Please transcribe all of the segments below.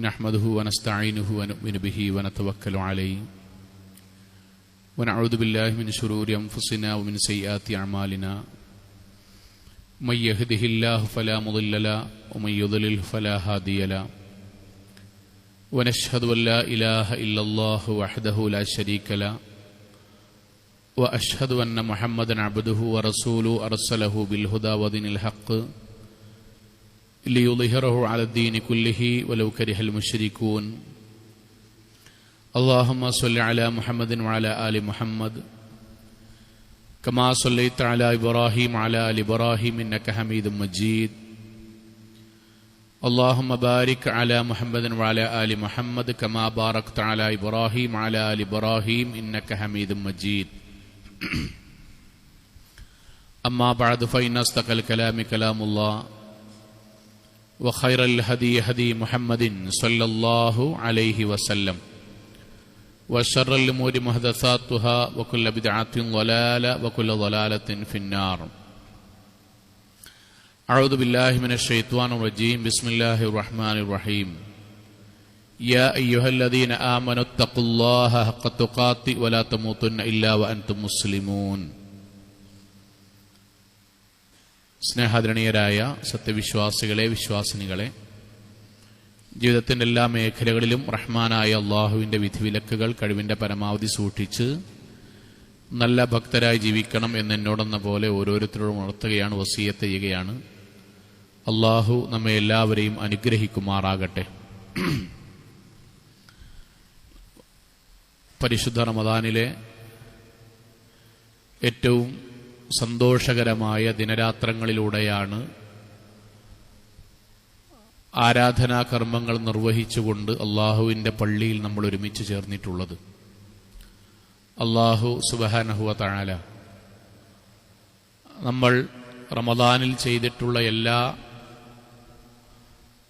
നഹ്മദുഹു വനസ്തഈനുഹു വനുഅ്മിനു ബിഹി വനതവക്കലു അലൈഹി വനഊദു ബില്ലാഹി മിൻ ശുറൂരി അൻഫുസിനാ വമിൻ സയ്യിആതി അഅ്മാലിനാ മൻ യഹ്ദിഹില്ലാഹു ഫലാ മുളില്ല ലഹു വമൻ യുദ്ലിൽ ഫലാ ഹാദിയ ലഹു വനശ്ഹദു അൻ ലാ ഇലാഹ ഇല്ലല്ലാഹു വഹ്ദഹു ലാ ശരീക ലഹു വഅശ്ഹദു അന്ന മുഹമ്മദൻ അബ്ദുഹു വറസൂലുഹു അർസലഹു ബിൽഹുദാ വദീനിൽ ഹഖ് ليظهره على الدين كله ولو كره المشركون اللهم صل على محمد وعلى آل محمد كما صليت على إبراهيم وعلى آل إبراهيم إنك حميد مجيد اللهم بارك على محمد وعلى آل محمد كما باركت على إبراهيم وعلى آل إبراهيم إنك حميد مجيد أما بعد فإن أصدق الكلام كلام الله وخير الهدي هدي محمد صلى الله عليه وسلم وشر الأمور محدثاتها وكل بدعة ضلالة وكل ضلالة في النار أعوذ بالله من الشيطان الرجيم بسم الله الرحمن الرحيم يا أيها الذين آمنوا اتقوا الله حق تقاته ولا تموتن إلا وأنتم مسلمون സ്നേഹാദരണീയരായ സത്യവിശ്വാസികളെ, വിശ്വാസിനികളെ, ജീവിതത്തിൻ്റെ എല്ലാ മേഖലകളിലും റഹ്മാനായ അള്ളാഹുവിൻ്റെ വിധിവിലക്കുകൾ കഴിവിൻ്റെ പരമാവധി സൂക്ഷിച്ച് നല്ല ഭക്തരായി ജീവിക്കണം എന്നോടെന്ന പോലെ ഓരോരുത്തരോടും ഉണർത്തുകയാണ്, വസിയത്ത് ചെയ്യുകയാണ്. അള്ളാഹു നമ്മെ എല്ലാവരെയും അനുഗ്രഹിക്കുമാറാകട്ടെ. പരിശുദ്ധ റമദാനിലെ ഏറ്റവും സന്തോഷകരമായ ദിനരാത്രങ്ങളിലൂടെയാണ് ആരാധനാകർമ്മങ്ങൾ നിർവഹിച്ചുകൊണ്ട് അള്ളാഹുവിൻ്റെ പള്ളിയിൽ നമ്മൾ ഒരുമിച്ച് ചേർന്നിട്ടുള്ളത്. അള്ളാഹു സുബ്ഹാനഹു വ തആല നമ്മൾ റമദാനിൽ ചെയ്തിട്ടുള്ള എല്ലാ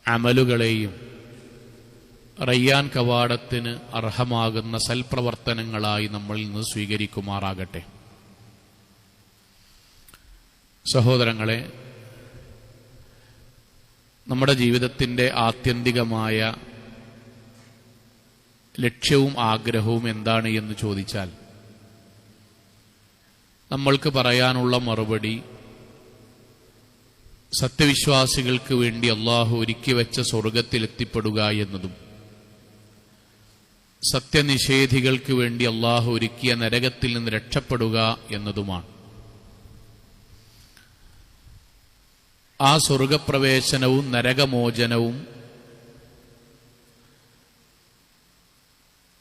അമലുകളെയും റയ്യാൻ കവാടത്തിന് അർഹമാകുന്ന സൽപ്രവർത്തനങ്ങളായി നമ്മളിൽ നിന്ന് സ്വീകരിക്കുമാറാകട്ടെ. സഹോദരങ്ങളെ, നമ്മുടെ ജീവിതത്തിൻ്റെ ആത്യന്തികമായ ലക്ഷ്യവും ആഗ്രഹവും എന്താണ് എന്ന് ചോദിച്ചാൽ നമ്മൾക്ക് പറയാനുള്ള മറുപടി സത്യവിശ്വാസികൾക്ക് വേണ്ടി അള്ളാഹു ഒരുക്കി വെച്ച സ്വർഗത്തിലെത്തിപ്പെടുക എന്നതും സത്യനിഷേധികൾക്ക് വേണ്ടി അള്ളാഹു ഒരുക്കിയ നരകത്തിൽ നിന്ന് രക്ഷപ്പെടുക എന്നതുമാണ്. ആ സ്വർഗപ്രവേശനവും നരകമോചനവും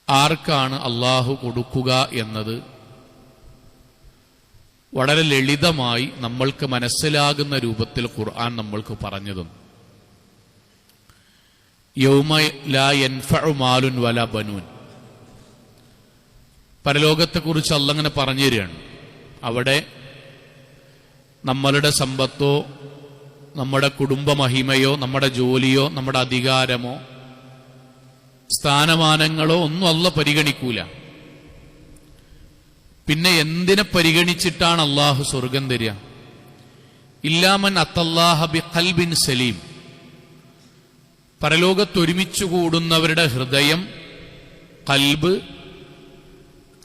ആർക്കാണ് അള്ളാഹു കൊടുക്കുക എന്നത് വളരെ ലളിതമായി നമ്മൾക്ക് മനസ്സിലാകുന്ന രൂപത്തിൽ ഖുർആൻ നമ്മൾക്ക് പറഞ്ഞു തന്നു. യൗമ ലാ യൻഫഉ മാലുൻ വലാ ബനൂൻ. പരലോകത്തെക്കുറിച്ച് അല്ലാഹ് അങ്ങനെ പറഞ്ഞു തരികയാണ്. അവിടെ നമ്മളുടെ സമ്പത്തോ നമ്മുടെ കുടുംബമഹിമയോ നമ്മുടെ ജോലിയോ നമ്മുടെ അധികാരമോ സ്ഥാനമാനങ്ങളോ ഒന്നും അല്ലാഹ് പരിഗണിക്കൂല. പിന്നെ എന്തിനെ പരിഗണിച്ചിട്ടാണ് അള്ളാഹു സ്വർഗം തരിക? ഇല്ലാമൻ അത്തല്ലാഹ ബിഖൽബിൻ സലീം. പരലോകത്തൊരുമിച്ചു കൂടുന്നവരുടെ ഹൃദയം,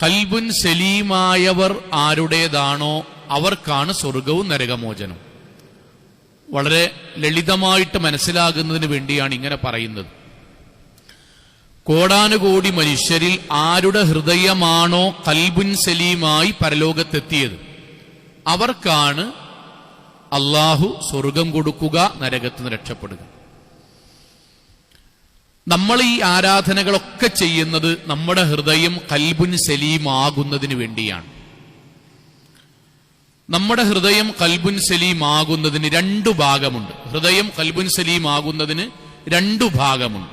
കൽബുൻ സലീമായവർ ആരുടേതാണോ അവർക്കാണ് സ്വർഗവും നരകമോചനം. വളരെ ലളിതമായിട്ട് മനസ്സിലാകുന്നതിന് വേണ്ടിയാണ് ഇങ്ങനെ പറയുന്നത്. കോടാനുകോടി മനുഷ്യരിൽ ആരുടെ ഹൃദയമാണോ കൽബുൻ സലീമായി പരലോകത്തെത്തിയത് അവർക്കാണ് അള്ളാഹു സ്വർഗം കൊടുക്കുക, നരകത്തിൽ നിന്ന് രക്ഷപ്പെടുക. നമ്മൾ ഈ ആരാധനകളൊക്കെ ചെയ്യുന്നത് നമ്മുടെ ഹൃദയം കൽബുൻ സലീമാകുന്നതിന് വേണ്ടിയാണ്. നമ്മുടെ ഹൃദയം കൽബുൻ സലീമാകുന്നതിന് രണ്ടു ഭാഗമുണ്ട്. ഹൃദയം കൽബുൻ സലീമാകുന്നതിന് രണ്ടു ഭാഗമുണ്ട്.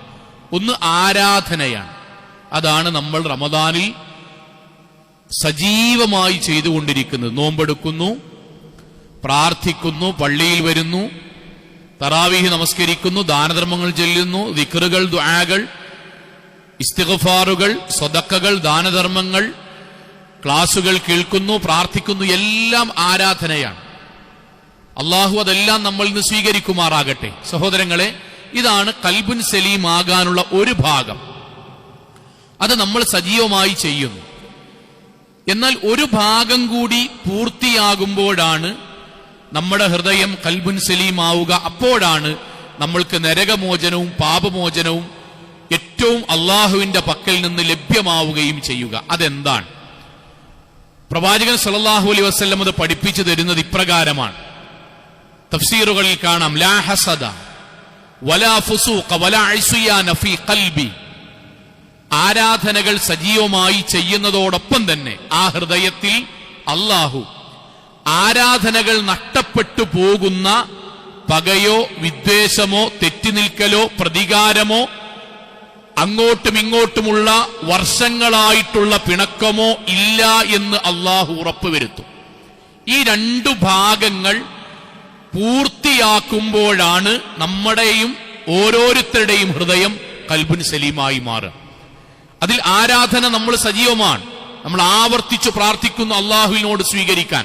ഒന്ന് ആരാധനയാണ്. അതാണ് നമ്മൾ റമദാനിൽ സജീവമായി ചെയ്തുകൊണ്ടിരിക്കുന്നത്. നോമ്പെടുക്കുന്നു, പ്രാർത്ഥിക്കുന്നു, പള്ളിയിൽ വരുന്നു, തറാവീഹ് നമസ്കരിക്കുന്നു, ദാനധർമ്മങ്ങൾ ചെല്ലുന്നു, ദിക്റുകൾ, ദുആകൾ, ഇസ്തിഗ്ഫാറുകൾ, സദഖകൾ, ദാനധർമ്മങ്ങൾ, ക്ലാസുകൾ കേൾക്കുന്നു, പ്രാർത്ഥിക്കുന്നു. എല്ലാം ആരാധനയാണ്. അള്ളാഹു അതെല്ലാം നമ്മളിൽ നിന്ന് സ്വീകരിക്കുമാറാകട്ടെ. സഹോദരങ്ങളെ, ഇതാണ് ഖൽബുൻ സലീം ആകാനുള്ള ഒരു ഭാഗം. അത് നമ്മൾ സജീവമായി ചെയ്യുന്നു. എന്നാൽ ഒരു ഭാഗം കൂടി പൂർത്തിയാകുമ്പോഴാണ് നമ്മുടെ ഹൃദയം ഖൽബുൻ സലീം ആവുക. അപ്പോഴാണ് നമ്മൾക്ക് നരകമോചനവും പാപമോചനവും ഏറ്റവും അള്ളാഹുവിന്റെ പക്കൽ നിന്ന് ലഭ്യമാവുകയും ചെയ്യുക. അതെന്താണ്? പ്രവാചകൻ സല്ലല്ലാഹു അലൈഹി വസല്ലം അത് പഠിപ്പിച്ചു തരുന്നത് ഇപ്രകാരമാണ്. തഫ്സീറുകളിൽ കാണാം, ലാ ഹസദ വലാ ഫുസൂഖ വലാ ഇസ്യാന ഫീ ഖൽബി. ആരാധനകൾ സജീവമായി ചെയ്യുന്നതോടൊപ്പം തന്നെ ആ ഹൃദയത്തിൽ അള്ളാഹു ആരാധനകൾ നഷ്ടപ്പെട്ടു പോകുന്ന പകയോ വിദ്വേഷമോ തെറ്റിനിൽക്കലോ പ്രതികാരമോ അങ്ങോട്ടും ഇങ്ങോട്ടുമുള്ള വർഷങ്ങളായിട്ടുള്ള പിണക്കമോ ഇല്ല എന്ന് അള്ളാഹു ഉറപ്പുവരുത്തും. ഈ രണ്ടു ഭാഗങ്ങൾ പൂർത്തിയാക്കുമ്പോഴാണ് നമ്മുടെയും ഓരോരുത്തരുടെയും ഹൃദയം ഖൽബുൻ സലീമായി മാറുക. അതിൽ ആരാധന നമ്മൾ സജീവമാണ്, നമ്മൾ ആവർത്തിച്ചു പ്രാർത്ഥിക്കുന്നു അള്ളാഹുവിനോട് സ്വീകരിക്കാൻ.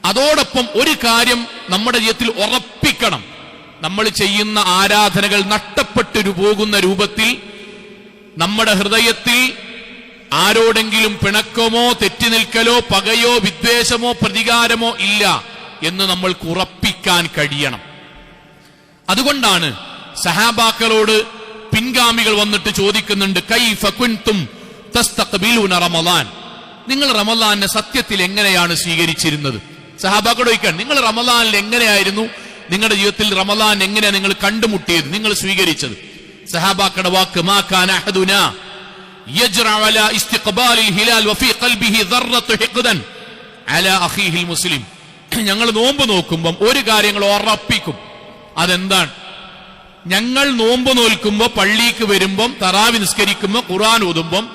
അതോടൊപ്പം ഒരു കാര്യം നമ്മുടെ ജീവിതത്തിൽ ഉറപ്പിക്കണം, നമ്മൾ ചെയ്യുന്ന ആരാധനകൾ നഷ്ടപ്പെട്ടു പോകുന്ന രൂപത്തിൽ നമ്മുടെ ഹൃദയത്തിൽ ആരോടെങ്കിലും പിണക്കമോ തെറ്റിനിൽക്കലോ പകയോ വിദ്വേഷമോ പ്രതികാരമോ ഇല്ല എന്ന് നമ്മൾക്ക് ഉറപ്പിക്കാൻ കഴിയണം. അതുകൊണ്ടാണ് സഹാബാക്കളോട് പിൻഗാമികൾ വന്നിട്ട് ചോദിക്കുന്നുണ്ട്, കൈഫ കുൻതും തസ്തഖ്ബിലൂന റമളാൻ, നിങ്ങൾ റമളാനെ സത്യത്തിൽ എങ്ങനെയാണ് സ്വീകരിച്ചിരുന്നത്? സഹാബാക്കളോട് ചോദിക്കാൻ, നിങ്ങൾ റമളാനിൽ എങ്ങനെയായിരുന്നു, നിങ്ങളുടെ ജീവിതത്തിൽ റമളാൻ എങ്ങനെയാണ് നിങ്ങൾ കണ്ടുമുട്ടിയത്, നിങ്ങൾ സ്വീകരിച്ചത്? സഹാബാക്കളുടെ വാക്ക്, മാ കാന അഹദുനാ യജ്റഅ അലാ ഇസ്തിഖ്ബാലിൽ ഹിലാൽ വഫീ ഖൽബിഹി ദർറത്തു ഹിഖ്ദൻ അലാ അഖീഹിൽ മുസ്ലിം. ഞങ്ങൾ നോമ്പ് നോക്കുമ്പോൾ ഒരു കാര്യങ്ങൾ ഉറപ്പിക്കും. അതെന്താണ്? ഞങ്ങൾ നോമ്പ് നോൽക്കുമ്പോൾ പള്ളിക്ക് വരുമ്പം തറാവി നിസ്കരിക്കുമ്പോൾ ഖുർആൻ ഓതുമ്പം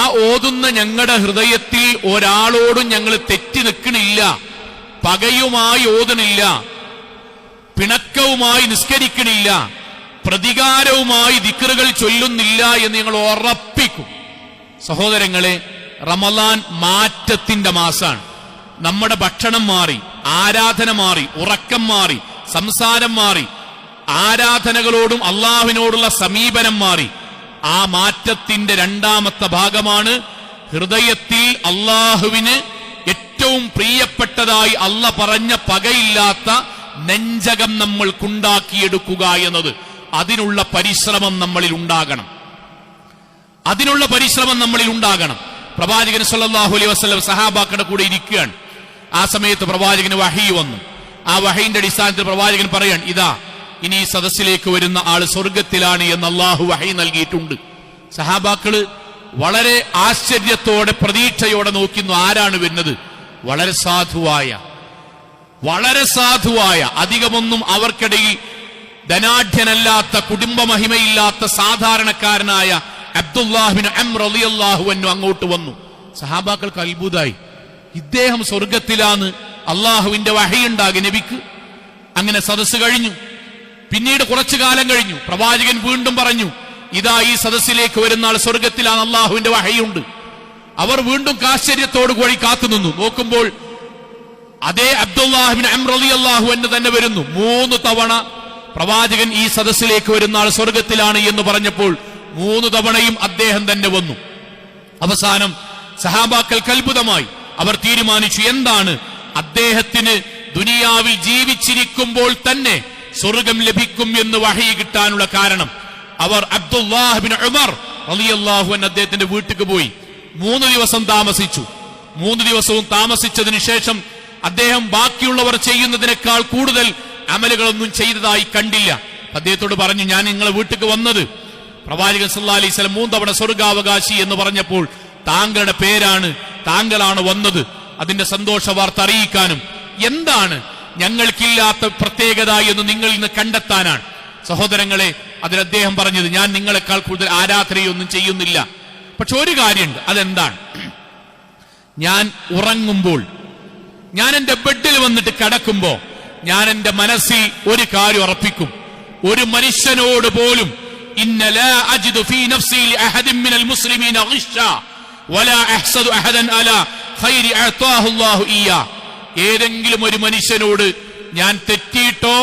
ആ ഓതുന്ന ഞങ്ങളുടെ ഹൃദയത്തിൽ ഒരാളോടും ഞങ്ങൾ തെറ്റി നിൽക്കണില്ല, പകയുമായി ഓതണില്ല, പിണക്കവുമായി നിസ്കരിക്കണില്ല, പ്രതികാരവുമായി ദിക്റുകൾ ചൊല്ലുന്നില്ല എന്ന് ഞങ്ങൾ ഉറപ്പിക്കും. സഹോദരങ്ങളെ, റമളാൻ മാറ്റത്തിന്റെ മാസാണ്. നമ്മുടെ ഭക്ഷണം മാറി, ആരാധന മാറി, ഉറക്കം മാറി, സംസാരം മാറി, ആരാധനകളോടും അള്ളാഹുവിനോടുള്ള സമീപനം മാറി. ആ മാറ്റത്തിന്റെ രണ്ടാമത്തെ ഭാഗമാണ് ഹൃദയത്തിൽ അള്ളാഹുവിന് ഏറ്റവും പ്രിയപ്പെട്ടതായി അള്ള പറഞ്ഞ പകയില്ലാത്ത നെഞ്ചകം നമ്മൾക്കുണ്ടാക്കിയെടുക്കുക എന്നത്. അതിനുള്ള പരിശ്രമം നമ്മളിൽ ഉണ്ടാകണം. പ്രവാചകൻ സല്ലല്ലാഹു അലൈഹി വസല്ലം സഹാബാക്കളുടെ കൂടെ ഇരിക്കുകയാണ്. ആ സമയത്ത് പ്രവാചകന് വഹി വന്നു. ആ വഹീന്റെ അടിസ്ഥാനത്തിൽ പ്രവാചകൻ പറയാൻ, ഇതാ ഇനി ഈ സദസ്സിലേക്ക് വരുന്ന ആള് സ്വർഗത്തിലാണ് എന്ന് അള്ളാഹു വഹി നൽകിയിട്ടുണ്ട്. സഹാബാക്കള് വളരെ ആശ്ചര്യത്തോടെ പ്രതീക്ഷയോടെ നോക്കുന്നു, ആരാണ് വരുന്നത്? വളരെ സാധുവായ അധികമൊന്നും അവർക്കിടയിൽ ധനാഢ്യനല്ലാത്ത, കുടുംബമഹിമയില്ലാത്ത സാധാരണക്കാരനായ അബ്ദുല്ലാഹിബ്നു അംർ റളിയല്ലാഹു അൻഹു അങ്ങോട്ട് വന്നു. സഹാബാക്കൾക്ക് അത്ഭുതമായി, ഇദ്ദേഹം സ്വർഗത്തിലാന്ന് അള്ളാഹുവിന്റെ വഹയുണ്ടാകി നബിക്ക്. അങ്ങനെ സദസ്സ് കഴിഞ്ഞു. പിന്നീട് കുറച്ചു കാലം കഴിഞ്ഞു. പ്രവാചകൻ വീണ്ടും പറഞ്ഞു, ഇതാ ഈ സദസ്സിലേക്ക് വരുന്ന ആൾ സ്വർഗത്തിലാണ്, അള്ളാഹുവിന്റെ വഹയുണ്ട്. അവർ വീണ്ടും ആശ്ചര്യത്തോടു കൂടി കാത്തുനിന്നു. നോക്കുമ്പോൾ അതേ അബ്ദുല്ലാഹിബ്നു അംർ റളിയല്ലാഹു അൻഹു തന്നെ വരുന്നു. 3 തവണ പ്രവാചകൻ ഈ സദസ്സിലേക്ക് വരുന്ന ആൾ സ്വർഗത്തിലാണ് എന്ന് പറഞ്ഞപ്പോൾ 3 തവണയും അദ്ദേഹം തന്നെ വന്നു. അവസാനം സഹാബാക്കൾക്ക് അത്ഭുതമായി. അവർ തീരുമാനിച്ചു, എന്താണ് അദ്ദേഹത്തിന് ദുനിയാവിൽ ജീവിച്ചിരിക്കുമ്പോൾ തന്നെ സ്വർഗം ലഭിക്കും എന്ന് വഹി കിട്ടാനുള്ള കാരണം? അവർ അബ്ദുല്ലാഹിബ്നു ഉമർ റളിയല്ലാഹു അൻഹു അദ്ദേഹത്തിന്റെ വീട്ടിലേക്ക് പോയി. 3 ദിവസം താമസിച്ചു. 3 ദിവസവും താമസിച്ചതിന് ശേഷം അദ്ദേഹം ബാക്കിയുള്ളവർ ചെയ്യുന്നതിനേക്കാൾ കൂടുതൽ അമലുകളൊന്നും ചെയ്തതായി കണ്ടില്ല. അദ്ദേഹത്തോട് പറഞ്ഞു, ഞാൻ നിങ്ങളെ വീട്ടിലേക്ക് വന്നത് പ്രവാചകൻ സല്ലല്ലാഹു അലൈഹി വസല്ലം 3 തവണ സ്വർഗാവകാശി എന്ന് പറഞ്ഞപ്പോൾ താങ്കളുടെ പേരാണ്, താങ്കളാണ് വന്നത്, അതിന്റെ സന്തോഷ വാർത്ത അറിയിക്കാനും എന്താണ് ഞങ്ങൾക്കില്ലാത്ത പ്രത്യേകത എന്ന് നിങ്ങളിൽ നിന്ന് കണ്ടെത്താനാണ്. സഹോദരങ്ങളെ, അതിൽ അദ്ദേഹം പറഞ്ഞത്, ഞാൻ നിങ്ങളെക്കാൾ കൂടുതൽ ആരാധനയൊന്നും ചെയ്യുന്നില്ല, പക്ഷെ ഒരു കാര്യമുണ്ട്. അതെന്താണ്? ഞാൻ ഉറങ്ങുമ്പോൾ, ഞാൻ എന്റെ ബെഡിൽ വന്നിട്ട് കിടക്കുമ്പോ ഞാൻ എന്റെ മനസ്സിൽ ഒരു കാര്യം ഉറപ്പിക്കും, ഒരു മനുഷ്യനോട് പോലും ഇന്ന ലാ അജിദു ഫീ നഫ്സി ലഅഹദിൻ മിനൽ മുസ്ലിമീന ഗിശ്ശാ വലാ അഹ്സദു അഹദൻ അലാ ഖൈരി അഅതാഹു അല്ലാഹു ഇയ്യാ. ഏതെങ്കിലും ഒരു മനുഷ്യനോട് ഞാൻ തെറ്റിയിട്ടോ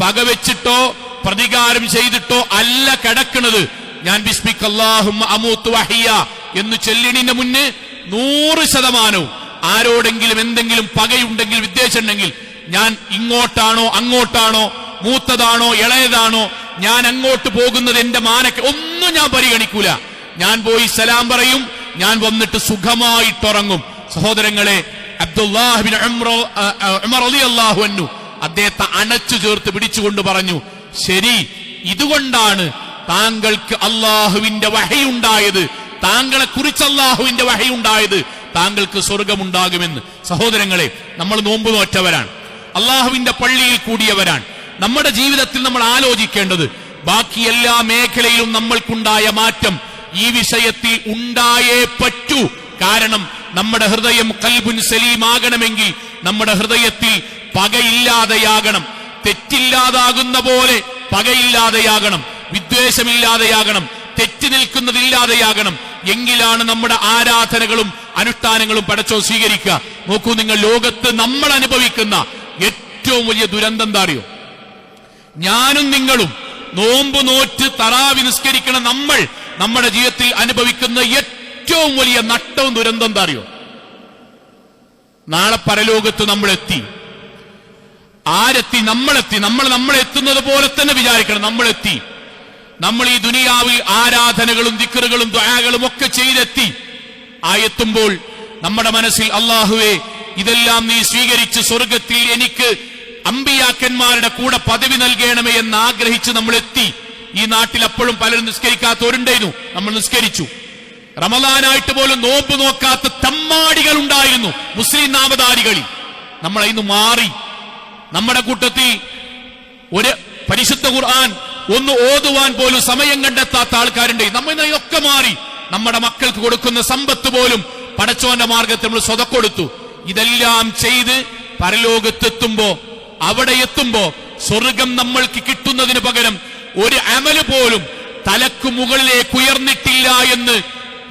പകവെച്ചിട്ടോ പ്രതികാരം ചെയ്തിട്ടോ അല്ല കിടക്കുന്നത്. ഞാൻ ബിസ്മിക്കല്ലാഹുമ്മ അമൂതു വഹിയ എന്ന് ചൊല്ലിണിന്റെ മുന്നേ 100% ആരോടെങ്കിലും എന്തെങ്കിലും പകയുണ്ടെങ്കിൽ വിദ്വേഷമുണ്ടെങ്കിൽ ഞാൻ ഇങ്ങോട്ടാണോ അങ്ങോട്ടാണോ മൂത്തതാണോ ഇളയതാണോ ഞാൻ അങ്ങോട്ട് പോകുന്നത് എന്റെ മാനക്ക് ഒന്നും ഞാൻ പരിഗണിക്കൂല. ഞാൻ പോയി സലാം പറയും, ഞാൻ വന്നിട്ട് സുഖമായിട്ടുറങ്ങും. സഹോദരങ്ങളെ, അബ്ദുല്ലാഹ് ബിൻ ഉമർ റളിയല്ലാഹു അൻഹു അദ്ദേഹത്തെ അണച്ചു ചേർത്ത് പിടിച്ചുകൊണ്ട് പറഞ്ഞു, ശരി, ഇതുകൊണ്ടാണ് താങ്കൾക്ക് അള്ളാഹുവിന്റെ വഹയുണ്ടായത്, താങ്കളെ കുറിച്ച് അള്ളാഹുവിന്റെ വഹയുണ്ടായത്, താങ്കൾക്ക് സ്വർഗമുണ്ടാകുമെന്ന്. സഹോദരങ്ങളെ, നമ്മൾ നോമ്പ് നോറ്റവരാണ്, അള്ളാഹുവിന്റെ പള്ളിയിൽ കൂടിയവരാണ്. നമ്മുടെ ജീവിതത്തിൽ നമ്മൾ ആലോചിക്കേണ്ടത് ബാക്കി എല്ലാ മേഖലയിലും നമ്മൾക്കുണ്ടായ മാറ്റം ഈ വിഷയത്തിൽ ഉണ്ടായേ പറ്റൂ. കാരണം നമ്മുടെ ഹൃദയം ഖൽബുൻ സലീമാകണമെങ്കിൽ നമ്മുടെ ഹൃദയത്തിൽ പകയില്ലാതെയാകണം, തെറ്റില്ലാതാകുന്ന പോലെ പകയില്ലാതെയാകണം, വിദ്വേഷമില്ലാതെയാകണം, തെറ്റി നിൽക്കുന്നതില്ലാതെയാകണം. എങ്കിലാണ് നമ്മുടെ ആരാധനകളും അനുഷ്ഠാനങ്ങളും പടച്ചോ സ്വീകരിക്കുക. നോക്കൂ നിങ്ങൾ, ലോകത്ത് നമ്മൾ അനുഭവിക്കുന്ന ഏറ്റവും വലിയ ദുരന്തം എന്താ അറിയോ? ഞാനും നിങ്ങളും നോമ്പ് നോറ്റ് തറാവി നിസ്കരിക്കണം നമ്മൾ നമ്മുടെ ജീവിതത്തിൽ അനുഭവിക്കുന്ന ഏറ്റവും വലിയ നഷ്ടവും ദുരന്തം എന്താ അറിയോ? നാളെ പരലോകത്ത് നമ്മളെത്തി. ആരെത്തി? നമ്മളെത്തി. നമ്മളെത്തുന്നത് പോലെ തന്നെ വിചാരിക്കണം, നമ്മളെത്തി. നമ്മൾ ഈ ദുനിയാവിൽ ആരാധനകളും ദിക്റുകളും ദുആകളും ഒക്കെ ചെയ്തെത്തി. എത്തുമ്പോൾ നമ്മുടെ മനസ്സിൽ അല്ലാഹുവേ, ഇതെല്ലാം നീ സ്വീകരിച്ച് സ്വർഗത്തിൽ എനിക്ക് അമ്പിയാക്കന്മാരുടെ കൂടെ പദവി നൽകണമേ എന്ന് ആഗ്രഹിച്ച് നമ്മൾ എത്തി. ഈ നാട്ടിൽ അപ്പോഴും പലരും നിസ്കരിക്കാത്തവരുണ്ടായിരുന്നു, നമ്മൾ നിസ്കരിച്ചു. റമദാനായിട്ട് പോലും നോമ്പ് നോക്കാത്ത തമ്മാടികൾ ഉണ്ടായിരുന്നു മുസ്ലിം നാമധാരികളിൽ. നമ്മൾ ഇന്ന് മാറി. നമ്മുടെ കൂട്ടത്തിൽ ഒരു പരിശുദ്ധ ഖുർആൻ ഒന്ന് ഓതുവാൻ പോലും സമയം കണ്ടെത്താത്ത ആൾക്കാരുണ്ട്. നമ്മൾ ഇതൊക്കെ മാറി. നമ്മുടെ മക്കൾക്ക് കൊടുക്കുന്ന സമ്പത്ത് പോലും പടച്ചോന്റെ മാർഗത്തിൽ നമ്മൾ സ്വതക്കൊടുത്തു. ഇതെല്ലാം ചെയ്ത് പരലോകത്തെത്തുമ്പോ, അവിടെ എത്തുമ്പോ സ്വർഗം നമ്മൾക്ക് കിട്ടുന്നതിന് പകരം ഒരു അമല് പോലും തലക്ക് മുകളിലേക്ക് ഉയർന്നിട്ടില്ല എന്ന്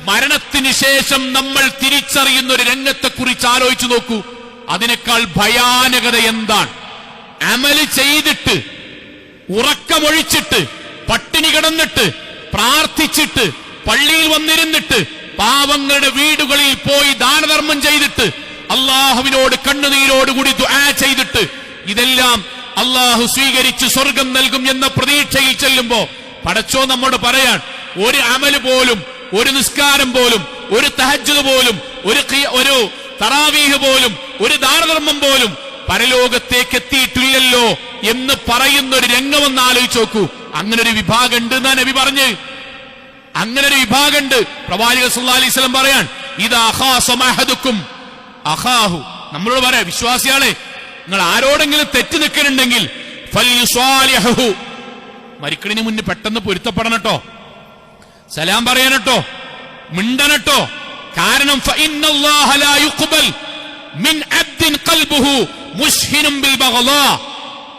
മരണത്തിന് ശേഷം നമ്മൾ തിരിച്ചറിയുന്ന ഒരു രംഗത്തെക്കുറിച്ച് ആലോചിച്ചു നോക്കൂ. അതിനേക്കാൾ ഭയാനകത എന്താണ്? അമല് ചെയ്തിട്ട്, ഉറക്കമൊഴിച്ചിട്ട്, പട്ടിണി കിടന്നിട്ട്, പ്രാർത്ഥിച്ചിട്ട്, പള്ളിയിൽ വന്നിരുന്നിട്ട്, പാവങ്ങളുടെ വീടുകളിൽ പോയി ദാനധർമ്മം ചെയ്തിട്ട്, അള്ളാഹുവിനോട് കണ്ണുനീരോടുകൂടി ദുആ ചെയ്തിട്ട്, ഇതെല്ലാം അള്ളാഹു സ്വീകരിച്ച് സ്വർഗം നൽകും എന്ന പ്രതീക്ഷയിൽ ചെല്ലുമ്പോ പടച്ചോ നമ്മോട് പറയാൻ, ഒരു അമല് പോലും, ഒരു നിസ്കാരം പോലും, ഒരു തഹജ്ജുദ് പോലും, ഒരു തറാവീഹ് പോലും, ഒരു ദാനധർമ്മം പോലും പരലോകത്തേക്ക് എത്തിയിട്ടില്ലല്ലോ എന്ന് പറയുന്ന ഒരു രംഗമെന്ന് ആലോചിച്ച് നോക്കൂ. അങ്ങനെ ഒരു വിഭാഗം ഉണ്ട് എന്നാ നബി പറഞ്ഞ്. അങ്ങനെ ഒരു വിഭാഗമുണ്ട്. പ്രവാചകൻ സല്ലല്ലാഹു അലൈഹി വസല്ലം പറയാൻ, ഇദാ ഖാസമ അഹദുക്കും അഖാഹു, നമ്മളോട് പറയാ, വിശ്വാസിയാളെ, നിങ്ങൾ ആരോടെങ്കിലും തെറ്റ് നിൽക്കുന്നുണ്ടെങ്കിൽ ഫൽയുസാലിഹു, മരിക്കണിന് മുന്നേ പെട്ടെന്ന് പൊരുത്തപ്പെടണട്ടോ, സലാം പറയാനട്ടോ, മിണ്ടനട്ടോ. കാരണം ഫഇന്നല്ലാഹ ലാ യുഖ്ബൽ മിൻ അബ്ദിൻ ഖൽബുഹു മുശ്ഹിനും ബിൽ ബഗ്ളാ,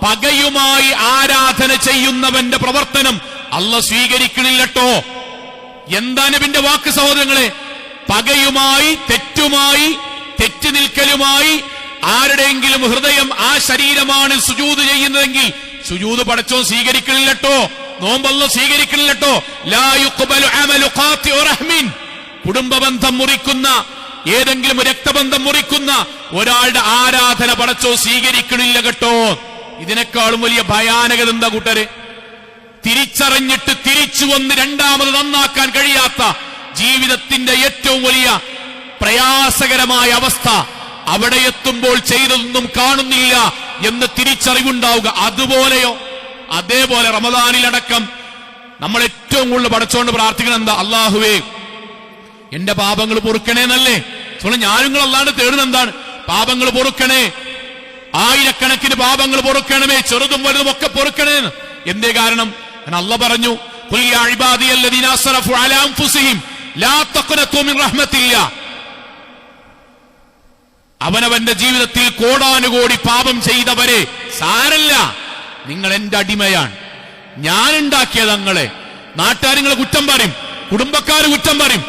പകയുമായി ആരാധന ചെയ്യുന്നവന്റെ പ്രവർത്തനം അല്ലാഹ് സ്വീകരിക്കണില്ലട്ടോ. എന്താ നബിന്റെ വാക്ക് സഹോദരങ്ങളെ? പകയുമായി, തെറ്റുമായി, തെറ്റി നിൽക്കലുമായി ആരുടെയെങ്കിലും ഹൃദയം, ആ ശരീരമാണ് സുജൂദ് ചെയ്യുന്നതെങ്കിൽ സുജൂദ് പടച്ചോ സ്വീകരിക്കണില്ലട്ടോ, നോമ്പല്ല സ്വീകരിക്കണില്ലട്ടോ. ലാ യുഖ്ബലു അമലു ഖാതിഉ റഹ്മിൻ, കുടുംബബന്ധം മുറിക്കുന്ന, ഏതെങ്കിലും രക്തബന്ധം മുറിക്കുന്ന ഒരാളുടെ ആരാധന പടച്ചോ സ്വീകരിക്കണില്ല കേട്ടോ. ഇതിനേക്കാളും വലിയ ഭയാനകത എന്താ കൂട്ടരെ? തിരിച്ചറിഞ്ഞിട്ട് തിരിച്ചു വന്ന് രണ്ടാമത് നന്നാക്കാൻ കഴിയാത്ത ജീവിതത്തിന്റെ ഏറ്റവും വലിയ പ്രയാസകരമായ അവസ്ഥ. അവിടെ എത്തുമ്പോൾ ചെയ്തതൊന്നും കാണുന്നില്ല എന്ന് തിരിച്ചറിവുണ്ടാവുക. അതുപോലെയോ, അതേപോലെ റമദാനിലടക്കം നമ്മൾ ഏറ്റവും കൂടുതൽ പടച്ചോണ്ട് പ്രാർത്ഥിക്കണം എന്താ? അല്ലാഹുവേ, എന്റെ പാപങ്ങൾ പൊറുക്കണേന്നല്ലേ. ഞാനും അല്ലാണ്ട് തേടുന്ന എന്താണ്? പാപങ്ങൾ പൊറുക്കണേ, ആയിരക്കണക്കിന് പാപങ്ങൾ പൊറുക്കണമേ, ചെറുതും വലുതും ഒക്കെ പൊറുക്കണേന്ന്. എന്തേ കാരണം? അല്ലാഹ് പറഞ്ഞു, ഖുൽ യാ ഇബാദിയല്ലദീന അസ്റഫു അലാ അൻഫുസിഹിം ലാ തഖ്നതു മിൻ റഹ്മത്തില്ലാ. അവനവന്റെ ജീവിതത്തിൽ കോടാനുകോടി പാപം ചെയ്തവരെ, സാരല്ല, നിങ്ങൾ എന്റെ അടിമയാണ്, ഞാൻ ഉണ്ടാക്കിയത് നിങ്ങളെ. നാട്ടുകാർ നിങ്ങളെ കുറ്റം പറയും, കുടുംബക്കാർ കുറ്റം പറയും,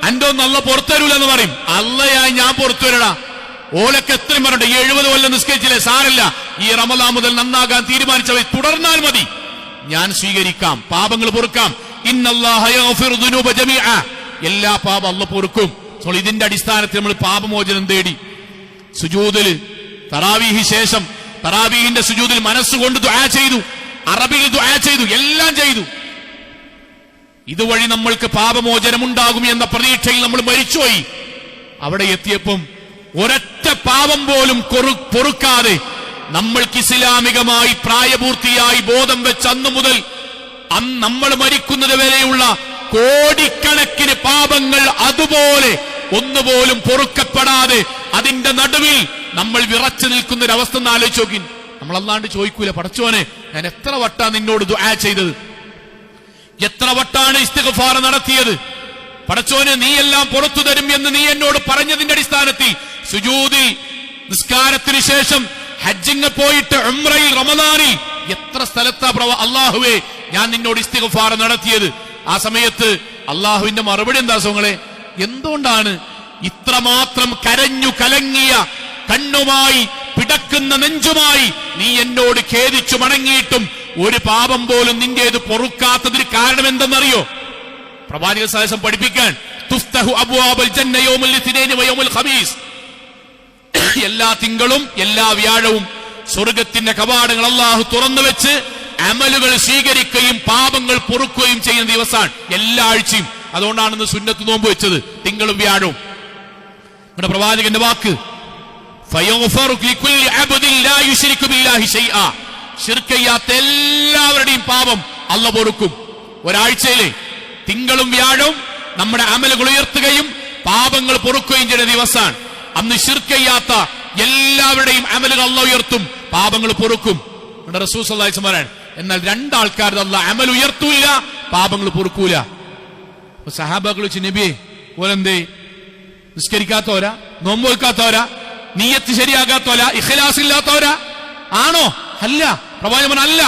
അന്റെ ഒന്നും അല്ല പുറത്തരൂല എന്ന് പറയും. അല്ലയായി ഞാൻ പുറത്തു വരടാ. ഓലൊക്കെ എത്രയും പറഞ്ഞിട്ട് 70 കൊല്ലം നിസ്കരിച്ചില്ലേ, സാരല്ല, ഈ റമദാൻ മുതൽ നന്നാകാൻ തീരുമാനിച്ചവർ തുടർന്നാൽ മതി. ഞാൻ സ്വീകരിക്കാം, പാപങ്ങൾ പൊറുക്കാം. ഇന്നല്ലാഹ യഗ്ഫിറു ദുനൂബ ജമീഅ, എല്ലാ പാപം അല്ലാഹു പൊറുക്കും. സോ ഇതിന്റെ അടിസ്ഥാനത്തിൽ നമ്മൾ പാപമോചനം തേടി സുജൂദിൽ തറാവീഹി ശേഷം തറാവീഹിന്റെ സുജൂദിൽ മനസ്സുകൊണ്ട് ദുആ ചെയ്തു, അറബിയിൽ ദുആ ചെയ്തു, എല്ലാം ചെയ്തു. ഇതുവഴി നമ്മൾക്ക് പാപമോചനം ഉണ്ടാകും എന്ന പ്രതീക്ഷയിൽ നമ്മൾ മരിച്ചുപോയി. അവിടെ എത്തിയപ്പം ഒരൊറ്റ പാപം പോലും പൊറുക്കാതെ നമ്മൾക്ക് ഇസ്ലാമികമായി പ്രായപൂർത്തിയായി ബോധം വെച്ച് അന്നു മുതൽ നമ്മൾ മരിക്കുന്നത് വരെയുള്ള കോടിക്കണക്കിന് പാപങ്ങൾ അതുപോലെ ഒന്നുപോലും പൊറുക്കപ്പെടാതെ അതിന്റെ നടുവിൽ നമ്മൾ വിറച്ചു നിൽക്കുന്ന ഒരു അവസ്ഥ ഒന്ന് ആലോചിച്ച് നോക്കി. നമ്മൾ അല്ലാണ്ട് ചോദിക്കൂല, പടച്ചോനെ ഞാൻ എത്ര വട്ടാ നിന്നോട് ദുആ ചെയ്തത്, എത്ര വട്ടാണ് ഇസ്തിഗ്ഫാർ നടത്തിയത്, പടച്ചോനെ നീ എല്ലാം പുറത്തു തരും എന്ന് നീ എന്നോട് പറഞ്ഞതിന്റെ അടിസ്ഥാനത്തിൽ സുജൂദിൽ നിസ്കാരത്തിന് ശേഷം ഹജ്ജിന് പോയിട്ട് ഉംറയിൽ റമദാനിൽ എത്ര സ്ഥലത്താ അല്ലാഹുവേ ഞാൻ നിന്നോട് ഇസ്തിഗ്ഫാർ നടത്തിയത്. ആ സമയത്ത് അല്ലാഹുവിന്റെ മറുപടി എന്താ സോങ്ങളെ? എന്തുകൊണ്ടാണ് ഇത്രമാത്രം കരഞ്ഞു കലങ്ങിയ കണ്ണുമായി പിടക്കുന്ന നെഞ്ചുമായി നീ എന്നോട് ഖേദിച്ചു മടങ്ങിയിട്ടും ഒരു പാപം പോലും നിന്റേത് പൊറുക്കാത്തതിന് കാരണം എന്തെന്നറിയോ? പ്രവാചക സഹസം പഠിപ്പിക്കാൻ തുഫ്തഹു അബ്വാബുൽ ജന്ന യൗമുൽ ഇത്നൈനി വ യൗമുൽ ഖമീസ്, എല്ലാ തിങ്കളും എല്ലാ വ്യാഴവും സ്വർഗത്തിന്റെ കവാടങ്ങൾ അല്ലാഹു തുറന്നു വെച്ച് അമലുകൾ സ്വീകരിക്കുകയും പാപങ്ങൾ പൊറുക്കുകയും ചെയ്യുന്ന ദിവസമാണ് എല്ലാ ആഴ്ചയും. അതുകൊണ്ടാണ് ഇന്ന് സുന്നത്ത് നോമ്പ് വെച്ചത്, തിങ്കളും വ്യാഴവും. നമ്മുടെ പ്രവാചകന്റെ വാക്ക് ശിർക്ക് ചെയ്യാത്ത എല്ലാവരുടെയും പാപം അല്ലാഹു പൊറുക്കും. ഒരാഴ്ചയിലെ തിങ്കളും വ്യാഴവും നമ്മുടെ അമലുകൾ ഉയർത്തുകയും പാപങ്ങൾ പൊറുക്കുകയും ചെയ്യുന്ന ദിവസമാണ്. അന്ന് ശിർക്ക് ചെയ്യാത്ത എല്ലാവരുടെയും അമലുകൾ അല്ലാഹു ഉയർത്തും, പാപങ്ങൾ പൊറുക്കും. റസൂൽ സല്ലല്ലാഹു അലൈഹി വസല്ലം പറയാണ്, എന്നാൽ രണ്ടാൾക്കാരുടെ അല്ലാഹു അമൽ ഉയർത്തൂല, പാപങ്ങൾ പൊറുക്കൂല. സഹാബാക്കൾ ചോദിച്ചു, നബിയെ ഓലെന്തേ നിസ്കരിക്കാത്തവരാ, നോമ്പ് വെക്കാത്തവരാ, നിയ്യത്ത് ശരിയാകാത്തവരാ, ഇഖ്ലാസ് ഇല്ലാത്തവരാ ആണോ? അല്ല. പ്രവാചകൻ അല്ല,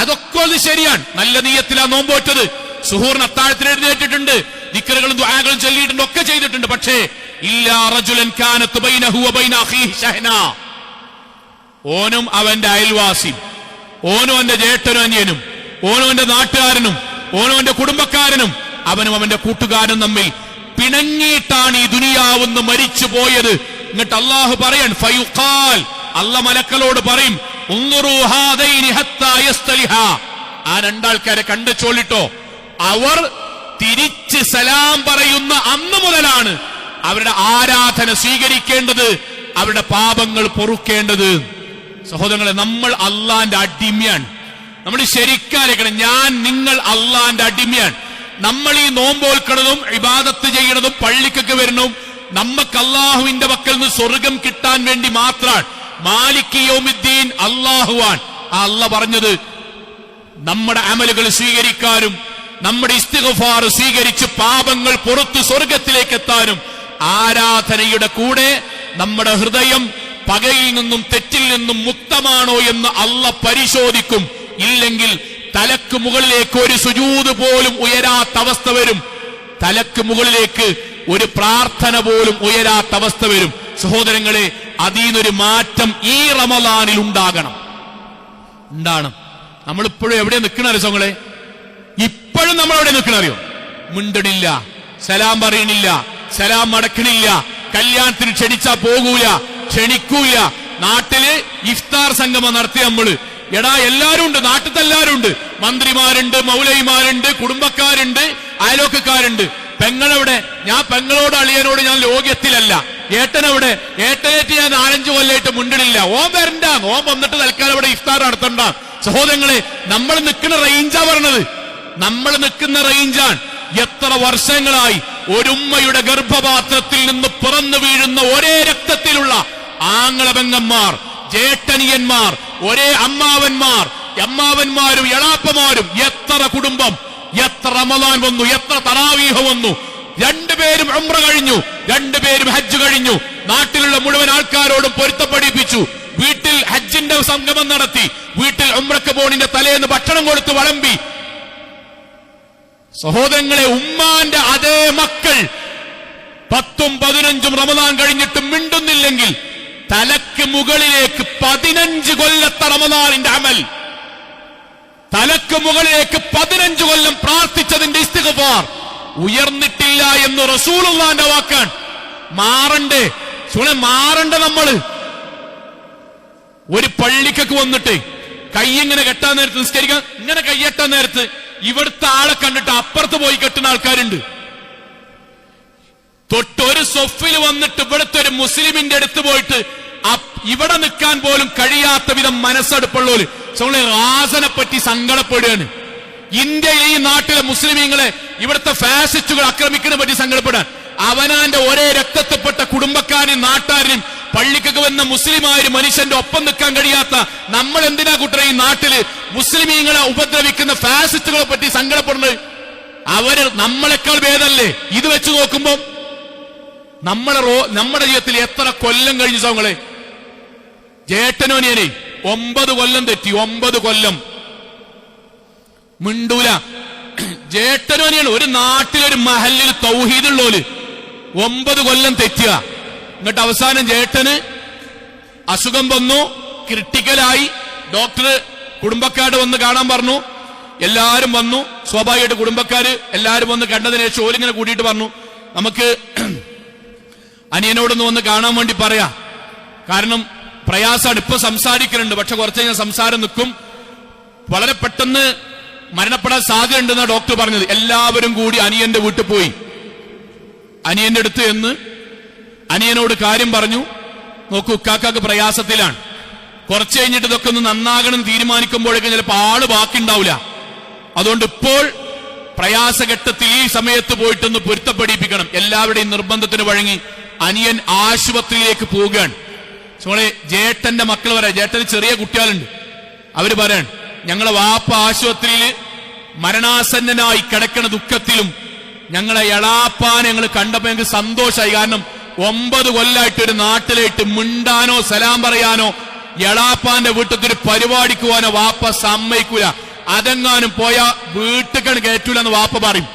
അതൊക്കെ ഒന്ന് ശരിയാണ്. നല്ല നിയ്യത്തിലാ നോമ്പ് വെച്ചത്, സുഹൂറിന് അത്താഴത്തിന് എഴുന്നേറ്റിട്ടുണ്ട്, ദിക്റുകളും ദുആകളും ചൊല്ലിയിട്ടുണ്ട്, ഒക്കെ ചെയ്തിട്ടുണ്ട്. പക്ഷേ ഇല്ലാ റജുലൻ കാനത് ബൈനഹു വ ബൈന അഖീഹി ശഹ്നാ, ഓനും അവന്റെ അയൽവാസിയും, ഓനും അവന്റെ ജ്യേഷ്ഠനും അനിയനും, ഓനും അവന്റെ നാട്ടുകാരനും, ഓനും അവന്റെ കുടുംബക്കാരനും, അവനും അവന്റെ കൂട്ടുകാരനും തമ്മിൽ പിണങ്ങിയിട്ടാണ് ഈ ദുനിയാവെന്ന് മരിച്ചു പോയത്. എന്നിട്ട് അല്ലാഹു പറയാൻ ഫയുഖാൽ, അല്ലാഹു മലക്കളോട് പറയും, ഉൻദുറൂ ഹാദൈനി ഹത്താ യസ്തലിഹാ, ആ രണ്ടാൾക്കാരെ കണ്ടു ചോളിട്ടോ, അവർ തിരിച്ച് സലാം പറയുന്ന അന്ന് മുതലാണ് അവരുടെ ആരാധന സ്വീകരിക്കേണ്ടത്, അവരുടെ പാപങ്ങൾ പൊറുക്കേണ്ടത്. സഹോദരങ്ങളെ, നമ്മൾ അള്ളാന്റെ അടിമയാണ്. നമ്മൾ ശരിക്കാലിക്കണം, ഞാൻ നിങ്ങൾ അള്ളാന്റെ അടിമയാണ്. നമ്മൾ ഈ നോമ്പോൽക്കണതും ഇബാദത്ത് ചെയ്യണതും പള്ളിക്കൊക്കെ വരണതും നമുക്ക് അള്ളാഹുവിന്റെ പക്കൽ നിന്ന് സ്വർഗം കിട്ടാൻ വേണ്ടി മാത്രമാണ്. മാലിക് യൗമിദ്ദീൻ അള്ളാഹുവാൻ. ആ അള്ളാഹ് പറഞ്ഞത് നമ്മുടെ അമലുകൾ സ്വീകരിക്കാനും നമ്മുടെ ഇസ്തിഗ്ഫാർ സ്വീകരിച്ച് പാപങ്ങൾ പുറത്ത് സ്വർഗത്തിലേക്ക് എത്താനും ആരാധനയുടെ കൂടെ നമ്മുടെ ഹൃദയം പകയിൽ നിന്നും തെറ്റിൽ നിന്നും മുക്തമാണോ എന്ന് അള്ളാഹ് പരിശോധിക്കും. ഇല്ലെങ്കിൽ തലക്ക് മുകളിലേക്ക് ഒരു സുജൂദ് പോലും ഉയരാത്ത അവസ്ഥ വരും, തലക്ക് മുകളിലേക്ക് ഒരു പ്രാർത്ഥന പോലും ഉയരാത്ത അവസ്ഥ വരും. സഹോദരങ്ങളെ, അതിനൊരു മാറ്റം ഈ റമളാനിൽ ഉണ്ടാകണം. നമ്മളിപ്പോഴും എവിടെ നിൽക്കണറിയോ സോങ്ങളെ? ഇപ്പോഴും നമ്മൾ എവിടെ നിൽക്കണറിയോ? മിണ്ടണില്ല, സലാം പറയണില്ല, സലാം മടക്കണില്ല, കല്യാണത്തിന് ക്ഷണിച്ചാ പോകൂല, ക്ഷണിക്കൂല. നാട്ടില് ഇഫ്താർ സംഗമം നടത്തി നമ്മള്, എടാ എല്ലാരും ഉണ്ട്, നാട്ടിലത്തെ എല്ലാരും ഉണ്ട്, മന്ത്രിമാരുണ്ട്, മൗലൈമാരുണ്ട്, കുടുംബക്കാരുണ്ട്, അയലോക്കക്കാരുണ്ട്. പെങ്ങളെവിടെ? ഞാൻ പെങ്ങളോട് അളിയനോട് ഞാൻ ലോക്യത്തിലല്ല. ഏട്ടനെവിടെ? ഏട്ടനേറ്റ് ഞാൻ 4-5 കൊല്ലായിട്ട് മുണ്ടണില്ല. ഓൻ വരണ്ട, ഓൻ വന്നിട്ട് തൽക്കാലം ഇവിടെ ഇഫ്താർ നടത്തണ്ട. സഹോദരങ്ങളെ, നമ്മൾ നിൽക്കുന്ന റേഞ്ചാ പറഞ്ഞത്, നമ്മൾ നിൽക്കുന്ന റേഞ്ചാണ്. എത്ര വർഷങ്ങളായി ഒരുമ്മയുടെ ഗർഭപാത്രത്തിൽ നിന്ന് പിറന്നു വീഴുന്ന ഒരേ രക്തത്തിലുള്ള ആങ്ങളപെങ്ങന്മാർ, ജേട്ടനിയന്മാർ, ഒരേ അമ്മാവന്മാരും എളാപ്പമാരും, എത്ര കുടുംബം, എത്ര റമളാൻ വന്നു, എത്ര തറാവീഹ് വന്നു, രണ്ടുപേരും ഉംറ കഴിഞ്ഞു, രണ്ടുപേരും ഹജ്ജ് കഴിഞ്ഞു, നാട്ടിലുള്ള മുഴുവൻ ആൾക്കാരോടും പൊരുത്തപ്പെടിപ്പിച്ചു, വീട്ടിൽ ഹജ്ജിന്റെ സംഗമം നടത്തി, വീട്ടിൽ ഉംറക്ക് പോണിന്റെ തലേന്ന് ഭക്ഷണം കൊടുത്ത് വളമ്പി. സഹോദരങ്ങളെ, ഉമ്മാന്റെ അതേ മക്കൾ 10ഉം 15ഉം റമളാൻ കഴിഞ്ഞിട്ടും മിണ്ടുന്നില്ലെങ്കിൽ തലക്ക് മുകളിലേക്ക് 15 കൊല്ലത്തെ റമളാനിന്റെ അമൽ തലക്ക് മുകളിലേക്ക് 15 കൊല്ലം പ്രാർത്ഥിച്ചതിന്റെ ഇസ്തിഗ്ഫാർ ഉയർന്നിട്ടില്ല എന്ന് റസൂലുള്ളാന്റെ വാക്കാണ്. മാറണ്ടേ മാറണ്ടേ? നമ്മള് ഒരു പള്ളിക്കൊക്കെ വന്നിട്ട് കൈ ഇങ്ങനെ കെട്ടാൻ നേരത്ത്, നിസ്കരിക്കാൻ ഇങ്ങനെ കൈയെട്ടാൻ നേരത്ത് ഇവിടുത്തെ ആളെ കണ്ടിട്ട് അപ്പുറത്ത് പോയി കെട്ടുന്ന ആൾക്കാരുണ്ട്. തൊട്ടൊരു സൊഫിൽ വന്നിട്ട് ഇവിടുത്തെ ഒരു മുസ്ലിമിന്റെ അടുത്ത് പോയിട്ട് ഇവിടെ നിൽക്കാൻ പോലും കഴിയാത്ത വിധം മനസ്സെടുപ്പുള്ളവര് റാസനെ പറ്റി സങ്കടപ്പെടുകയാണ്. ഇന്ത്യയിൽ ഈ നാട്ടിലെ മുസ്ലിമീങ്ങളെ ഇവിടുത്തെ ഫാസിസ്റ്റുകൾ ആക്രമിക്കുന്നതിനെ പറ്റി സങ്കടപ്പെടാൻ അവനാന്റെ ഒരേ രക്തത്തിൽപ്പെട്ട കുടുംബക്കാരും നാട്ടാരും പള്ളിക്കൊക്കെ വന്ന മുസ്ലിമായ ഒരു മനുഷ്യന്റെ ഒപ്പം നിൽക്കാൻ കഴിയാത്ത നമ്മൾ എന്തിനാ കൂട്ടരെ ഈ നാട്ടില് മുസ്ലിമീങ്ങളെ ഉപദ്രവിക്കുന്ന ഫാസിസ്റ്റുകളെ പറ്റി സങ്കടപ്പെടുന്നത്? അവര് നമ്മളെക്കാൾ ഭേദമല്ലേ? ഇത് വെച്ച് നോക്കുമ്പോ നമ്മുടെ ജീവിതത്തിൽ എത്ര കൊല്ലം കഴിഞ്ഞു സൗങ്ങളെ? ജേട്ടനോനിയനെ 9 കൊല്ലം തെറ്റി, 9 കൊല്ലം മിണ്ടൂല. ജേട്ടനോനിയാണ് ഒരു നാട്ടിലൊരു മഹല്ലിൽ തൗഹീദുള്ളോല് 9 കൊല്ലം തെറ്റുക. എന്നിട്ട് അവസാനം ജേട്ടന് അസുഖം വന്നു, ക്രിട്ടിക്കലായി. ഡോക്ടർ കുടുംബക്കാരുടെ വന്ന് കാണാൻ പറഞ്ഞു. എല്ലാരും വന്നു. സ്വാഭാവികമായിട്ട് കുടുംബക്കാര് എല്ലാരും വന്ന് കണ്ടതിന് ശേഷം ഓലിങ്ങനെ കൂട്ടിയിട്ട് പറഞ്ഞു, നമുക്ക് അനിയനോടൊന്ന് വന്ന് കാണാൻ വേണ്ടി പറയാ. കാരണം പ്രയാസമാണ്. ഇപ്പൊ സംസാരിക്കുന്നുണ്ട്, പക്ഷെ കുറച്ച് കഴിഞ്ഞാൽ സംസാരം നിൽക്കും. വളരെ പെട്ടെന്ന് മരണപ്പെടാൻ സാധ്യതയുണ്ടെന്നാണ് ഡോക്ടർ പറഞ്ഞത്. എല്ലാവരും കൂടി അനിയന്റെ വീട്ടിൽ പോയി. അനിയന്റെ അടുത്ത് എന്ന് അനിയനോട് കാര്യം പറഞ്ഞു. നോക്കൂ, ഉക്കാക്കാക്ക് പ്രയാസത്തിലാണ്. കുറച്ച് കഴിഞ്ഞിട്ട് ഇതൊക്കെ ഒന്ന് നന്നാകണം തീരുമാനിക്കുമ്പോഴേക്കും ചിലപ്പോൾ ആള് ബാക്കി ഉണ്ടാവില്ല. അതുകൊണ്ട് ഇപ്പോൾ പ്രയാസഘട്ടത്തിൽ ഈ സമയത്ത് പോയിട്ടൊന്ന് പൊരുത്തപ്പെടിപ്പിക്കണം. എല്ലാവരുടെയും നിർബന്ധത്തിന് വഴങ്ങി അനിയൻ ആശുപത്രിയിലേക്ക് പോവുകയാണ്. ജേട്ടന്റെ മക്കൾ പറയാം, ജേട്ടന് ചെറിയ കുട്ടികളുണ്ട്. അവര് പറയാൻ, ഞങ്ങളെ വാപ്പ ആശുപത്രിയിൽ മരണാസന്നനായി കിടക്കണ ദുഃഖത്തിലും ഞങ്ങളെ എളാപ്പാനെ ഞങ്ങൾ കണ്ടപ്പോ ഞങ്ങൾക്ക് സന്തോഷമായി. കാരണം 9 കൊല്ലമായിട്ട് ഒരു നാട്ടിലായിട്ട് മിണ്ടാനോ സലാം പറയാനോ എളാപ്പാന്റെ വീട്ടിൽ ഒരു പരിപാടിക്ക് പോകാനോ വാപ്പ സമ്മതിക്കൂല. അതെങ്ങാനും പോയാ വീട്ടിൽ കയറ്റൂല എന്ന് വാപ്പ പറയും.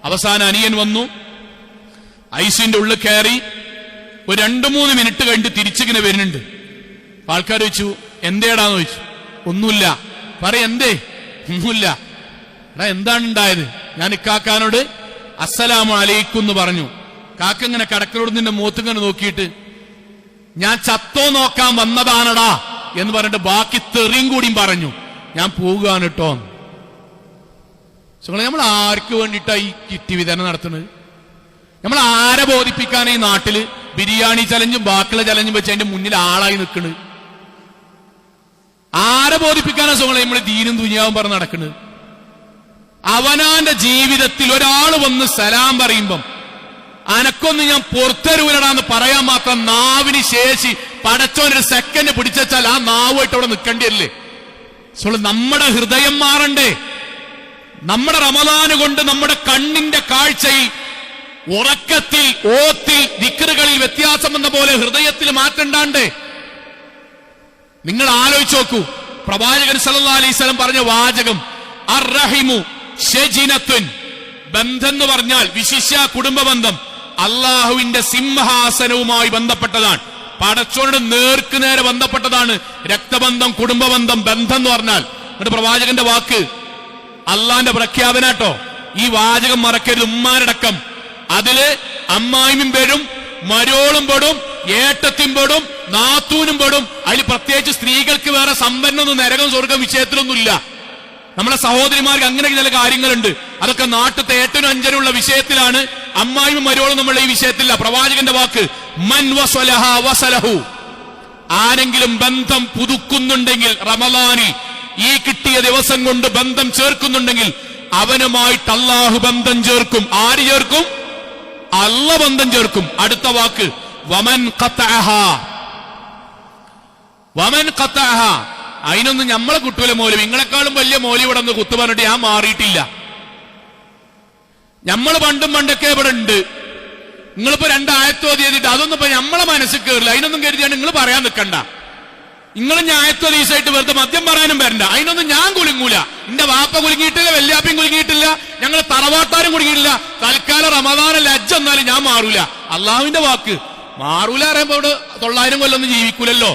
അവസാനം അനിയൻ വന്നു, ഐസിന്റെ ഉള്ളിൽ കയറി. ഒരു 2-3 മിനിറ്റ് കഴിഞ്ഞിട്ട് തിരിച്ചിങ്ങനെ വരുന്നുണ്ട്. ആൾക്കാർ ചോദിച്ചു, എന്തേടാന്ന് ചോദിച്ചു. ഒന്നുമില്ല. എന്തേ? ഒന്നുമില്ല. എടാ എന്താണ് ഉണ്ടായത്? ഞാൻ ഇക്കാക്കാനോട് അസ്സലാമു അലൈക്കും എന്ന് പറഞ്ഞു. കാക്ക ഇങ്ങനെ കടക്കലോട് നിന്റെ മുഖത്തിങ്ങനെ നോക്കിയിട്ട്, ഞാൻ ചത്തോ നോക്കാൻ വന്നതാണടാ എന്ന് പറഞ്ഞിട്ട് ബാക്കി തെറിയും കൂടിയും പറഞ്ഞു. ഞാൻ പോവുകയാണ് കേട്ടോ. നമ്മൾ ആർക്ക് വേണ്ടിയിട്ടാണ് ഈ കിറ്റ് വിതരണം നടത്തുന്നത്? നമ്മൾ ആരെ ബോധിപ്പിക്കാനാണ് ഈ നാട്ടില് ബിരിയാണി ചലഞ്ചും ബാക്കിയുള്ള ചലഞ്ചും വെച്ച് അതിന്റെ മുന്നിൽ ആളായി നിൽക്കുന്നത്? ആരെ ബോധിപ്പിക്കാനാ സുഖങ്ങളെ നമ്മൾ ദീനും ദുനിയാവും പറഞ്ഞ് നടക്കുന്നത്? അവനാന്റെ ജീവിതത്തിൽ ഒരാൾ വന്ന് സലാം പറയുമ്പം അനക്കൊന്ന് ഞാൻ പുറത്തരൂലടാന്ന് പറയാൻ മാത്രം നാവിന് ശേഷി പടച്ചോനൊരു സെക്കൻഡ് പിടിച്ചാൽ ആ നാവായിട്ട് അവിടെ നിൽക്കേണ്ടിയല്ലേ? നമ്മുടെ ഹൃദയം മാറണ്ടേ? നമ്മുടെ റമദാന് കൊണ്ട് നമ്മുടെ കണ്ണിന്റെ കാഴ്ചയിൽ, ഉറക്കത്തിൽ, ഓത്തിൽ, ദിക്റുകളിൽ വ്യത്യാസം എന്ന പോലെ ഹൃദയത്തിൽ മാറ്റണ്ടാണ്ടേ? നിങ്ങൾ ആലോചിച്ച് നോക്കൂ. പ്രവാചകൻ സല്ലല്ലാഹു അലൈഹി വസല്ലം പറഞ്ഞ വാചകം, അർറഹിമു ശജിനത്തുൻ, ബന്ധം എന്ന് പറഞ്ഞാൽ വിശിഷ്യ കുടുംബബന്ധം അള്ളാഹുവിന്റെ സിംഹാസനവുമായി ബന്ധപ്പെട്ടതാണ്. പടച്ചോനോട് നേർക്ക് നേരെ ബന്ധപ്പെട്ടതാണ് രക്തബന്ധം, കുടുംബബന്ധം, ബന്ധം എന്ന് പറഞ്ഞാൽ. എന്നിട്ട് പ്രവാചകന്റെ വാക്ക് അള്ളാന്റെ പ്രഖ്യാപനാട്ടോ. ഈ വാചകം മറക്കരുത്. ഉമ്മാരടക്കം അതില് അമ്മായിയും പെടും, മരോളും പെടും, ഏട്ടത്തിയും പെടും, നാത്തൂനും പെടും. അതിൽ പ്രത്യേകിച്ച് സ്ത്രീകൾക്ക് വേറെ സമ്പന്നൊന്നും നരകം സ്വർഗം വിഷയത്തിലൊന്നുമില്ല. നമ്മളെ സഹോദരിമാർക്ക് അങ്ങനെ ചില കാര്യങ്ങളുണ്ട്. അതൊക്കെ നാട്ടിലത്തെ ഏറ്റവും അഞ്ചനുള്ള വിഷയത്തിലാണ്. അമ്മായിയും മരോളും നമ്മളുടെ ഈ വിഷയത്തില്ല. പ്രവാചകന്റെ വാക്ക്, മൻ വസലഹ വസലഹു, ആരെങ്കിലും ബന്ധം പുതുക്കുന്നുണ്ടെങ്കിൽ റമളാനിൽ ഈ കിട്ടിയ ദിവസം കൊണ്ട് ബന്ധം ചേർക്കുന്നുണ്ടെങ്കിൽ അവനുമായിട്ട് അല്ലാഹു ബന്ധം ചേർക്കും. ആര് ചേർക്കും? അല്ലാഹു ബന്ധം ചേർക്കും. അടുത്ത വാക്ക്, വമൻ ഖതഅഹ, വമൻ ഖതഅഹ, അതിനൊന്നും നമ്മളെ കുട്ടൂല മൗലവി. നിങ്ങളെക്കാളും വലിയ മൗലവി ഇവിടെ ഒന്ന് കുത്തു പറഞ്ഞിട്ട് ഞാൻ മാറിയിട്ടില്ല. നമ്മൾ പണ്ടൊക്കെ ഇവിടെ ഉണ്ട്. നിങ്ങളിപ്പോ 2 ആയത്ത് ഓതിയിട്ട് അതൊന്നും ഇപ്പൊ നമ്മളെ മനസ്സിൽ കയറില്ല. അതിനൊന്നും കരുതിയാണ് നിങ്ങൾ പറയാൻ നിൽക്കണ്ട. നിങ്ങൾ ഞായത്ത് ദിവസമായിട്ട് വെറുതെ മദ്യം പറയാനും വരണ്ട. അതിനൊന്നും ഞാൻ കുലുങ്ങൂല. എന്റെ വാപ്പ കുലുങ്ങിയിട്ടില്ല, വല്യാപ്പയും കുലുങ്ങിയിട്ടില്ല, ഞങ്ങൾ തറവാട്ടാരും കുലുങ്ങിയിട്ടില്ല. തൽക്കാലം റമദാന ലജ്ജ എന്നാലും ഞാൻ മാറൂല. അള്ളാഹുവിന്റെ വാക്ക് മാറൂല പറയുമ്പോ ഇവിടെ 900 കൊല്ലൊന്നും ജീവിക്കൂലല്ലോ.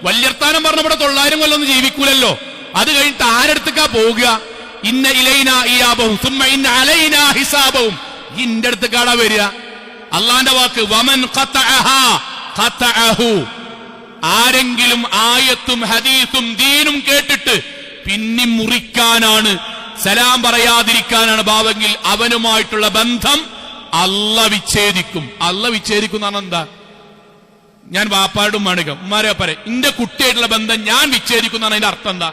വല്യർത്താനം പറഞ്ഞ ഇവിടെ 900 കൊല്ലൊന്നും ജീവിക്കൂലല്ലോ. അത് കഴിഞ്ഞിട്ട് ആരടുത്തേക്കാ പോവുക? ഇന്ന ഇലൈനാ ഇയാബഹും സുമ്മ ഇന്ന അലൈനാ ഹിസാബഹും. ഇന്റെ അടുത്തേക്കാടാ വരിക. അള്ളാന്റെ വാക്ക് വമൻ ഖതഅഹാ ഖതഅഹു. ആരെങ്കിലും ആയത്തും ഹദീസും ദീനും കേട്ടിട്ട് പിന്നെ മുറിക്കാനാണ്, സലാം പറയാതിരിക്കാനാണ് ഭാവമെങ്കിൽ അവനുമായിട്ടുള്ള ബന്ധം അള്ള വിച്ഛേദിക്കും. അള്ള വിച്ഛേദിക്കും എന്ന് പറഞ്ഞാൽ എന്താ? ഞാൻ വാപ്പാരോടും മാണികം ഉമ്മാരെ പറ എന്റെ കുട്ടിയായിട്ടുള്ള ബന്ധം ഞാൻ വിച്ഛേദിക്കും എന്നാണ് അതിന്റെ അർത്ഥം എന്താ?